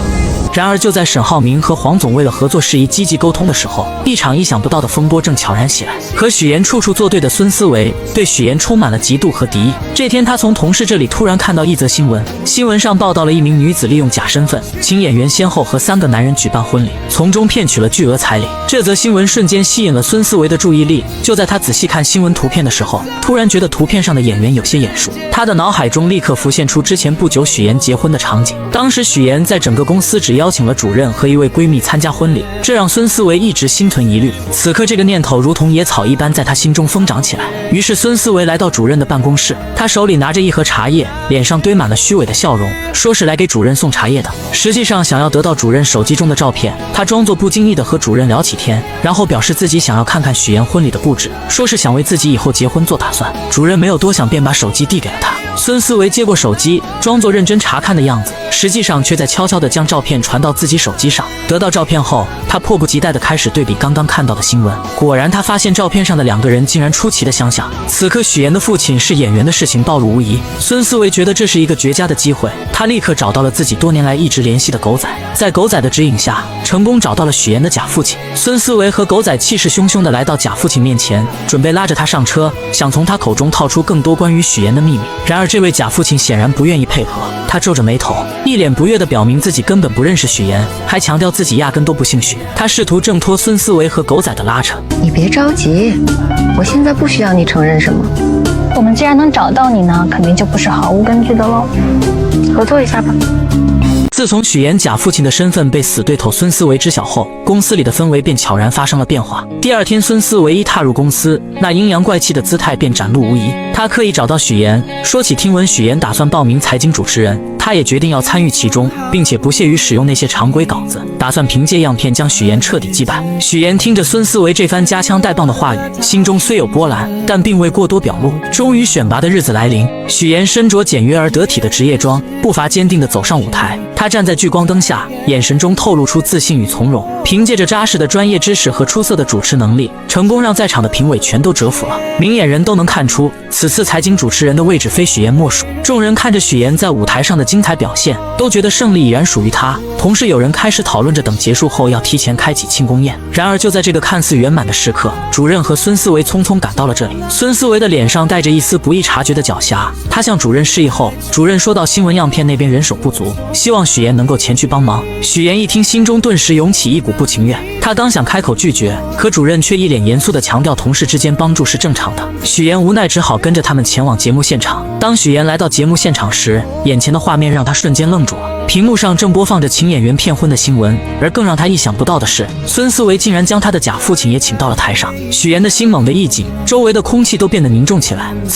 然而就在沈浩明和黄总为了合作事宜积极沟通的时候，一场意想不到的风波正悄然袭来。和许岩处处作对的孙思维对许岩充满了嫉妒和敌意。这天，他从同事这里突然看到一则新闻，新闻上报道了一名女子利用假身份，请演员先后和3个男人举办婚礼，从中骗取了巨额彩礼。这则新闻瞬间吸引了孙思维的注意力。就在他仔细看新闻图片的时候，突然觉得图片上的演员有些眼熟，他的脑海中立刻浮现出之前不久许岩结婚的场景。当时许岩在整个公司只邀请了主任和一位闺蜜参加婚礼，这让孙思维一直心存疑虑。此刻这个念头如同野草一般在他心中疯长起来。于是孙思维来到主任的办公室，他手里拿着一盒茶叶，脸上堆满了虚伪的笑容，说是来给主任送茶叶的，实际上想要得到主任手机中的照片。他装作不经意地和主任聊起天，然后表示自己想要看看许岩婚礼的布置，说是想为自己以后结婚做打算。主任没有多想，便把手机递给了他。孙思维接过手机，装作认真查看的样子，实际上却在悄悄地将照片传到自己手机上。得到照片后，他迫不及待地开始对比刚刚看到的新闻。果然，他发现照片上的2个人竟然出奇的相像。此刻许岩的父亲是演员的事情暴露无遗，孙思维觉得这是一个绝佳的机会，他立刻找到了自己多年来一直联系的狗仔，在狗仔的指引下，成功找到了许岩的假父亲。孙思维和狗仔气势汹汹地来到假父亲面前，准备拉着他上车，想从他口中套出更多关于许岩的秘密。然而这位假父亲显然不愿意配合，他皱着眉头，一脸不悦地表明自己根本不认识许岩，还强调自己压根都不姓许。他试图挣脱孙思维和狗仔的拉扯。你别着急，我现在不需要你承认什么。我们既然能找到你呢，肯定就不是毫无根据的喽。合作一下吧。自从许岩假父亲的身份被死对头孙思维知晓后，公司里的氛围便悄然发生了变化。第2天，孙思维一踏入公司，那阴阳怪气的姿态便展露无遗。他刻意找到许岩，说起听闻许岩打算报名财经主持人，他也决定要参与其中，并且不屑于使用那些常规稿子，打算凭借样片将许岩彻底击败。许岩听着孙思维这番夹枪带棒的话语，心中虽有波澜，但并未过多表露。终于选拔的日子来临，许岩身着简约而得体的职业装，步伐坚定地走上舞台。他站在聚光灯下，眼神中透露出自信与从容，凭借着扎实的专业知识和出色的主持能力，成功让在场的评委全都折服了。明眼人都能看出，此次财经主持人的位置非许岩莫属。众人看着许岩在舞台上的精彩表现，都觉得胜利已然属于他。同时有人开始讨论着等结束后要提前开启庆功宴。然而就在这个看似圆满的时刻，主任和孙思维匆匆赶到了这里。孙思维的脸上带着一丝不易察觉的狡黠，他向主任示意后，主任说到新闻样片那边人手不足，希望许岩能够前去帮忙。许岩一听，心中顿时涌起一股不情愿，他刚想开口拒绝，可主任却一脸严肃地强调同事之间帮助是正常的。许岩无奈只好跟着他们前往节目现场。当许岩来到节目现场时，眼前的画面让他瞬间愣住了。屏幕上正播放着请演员骗婚的新闻，而更让他意想不到的是，孙思维竟然将他的假父亲也请到了台上。许岩的心猛地一紧，周围的空气都变得凝重起来。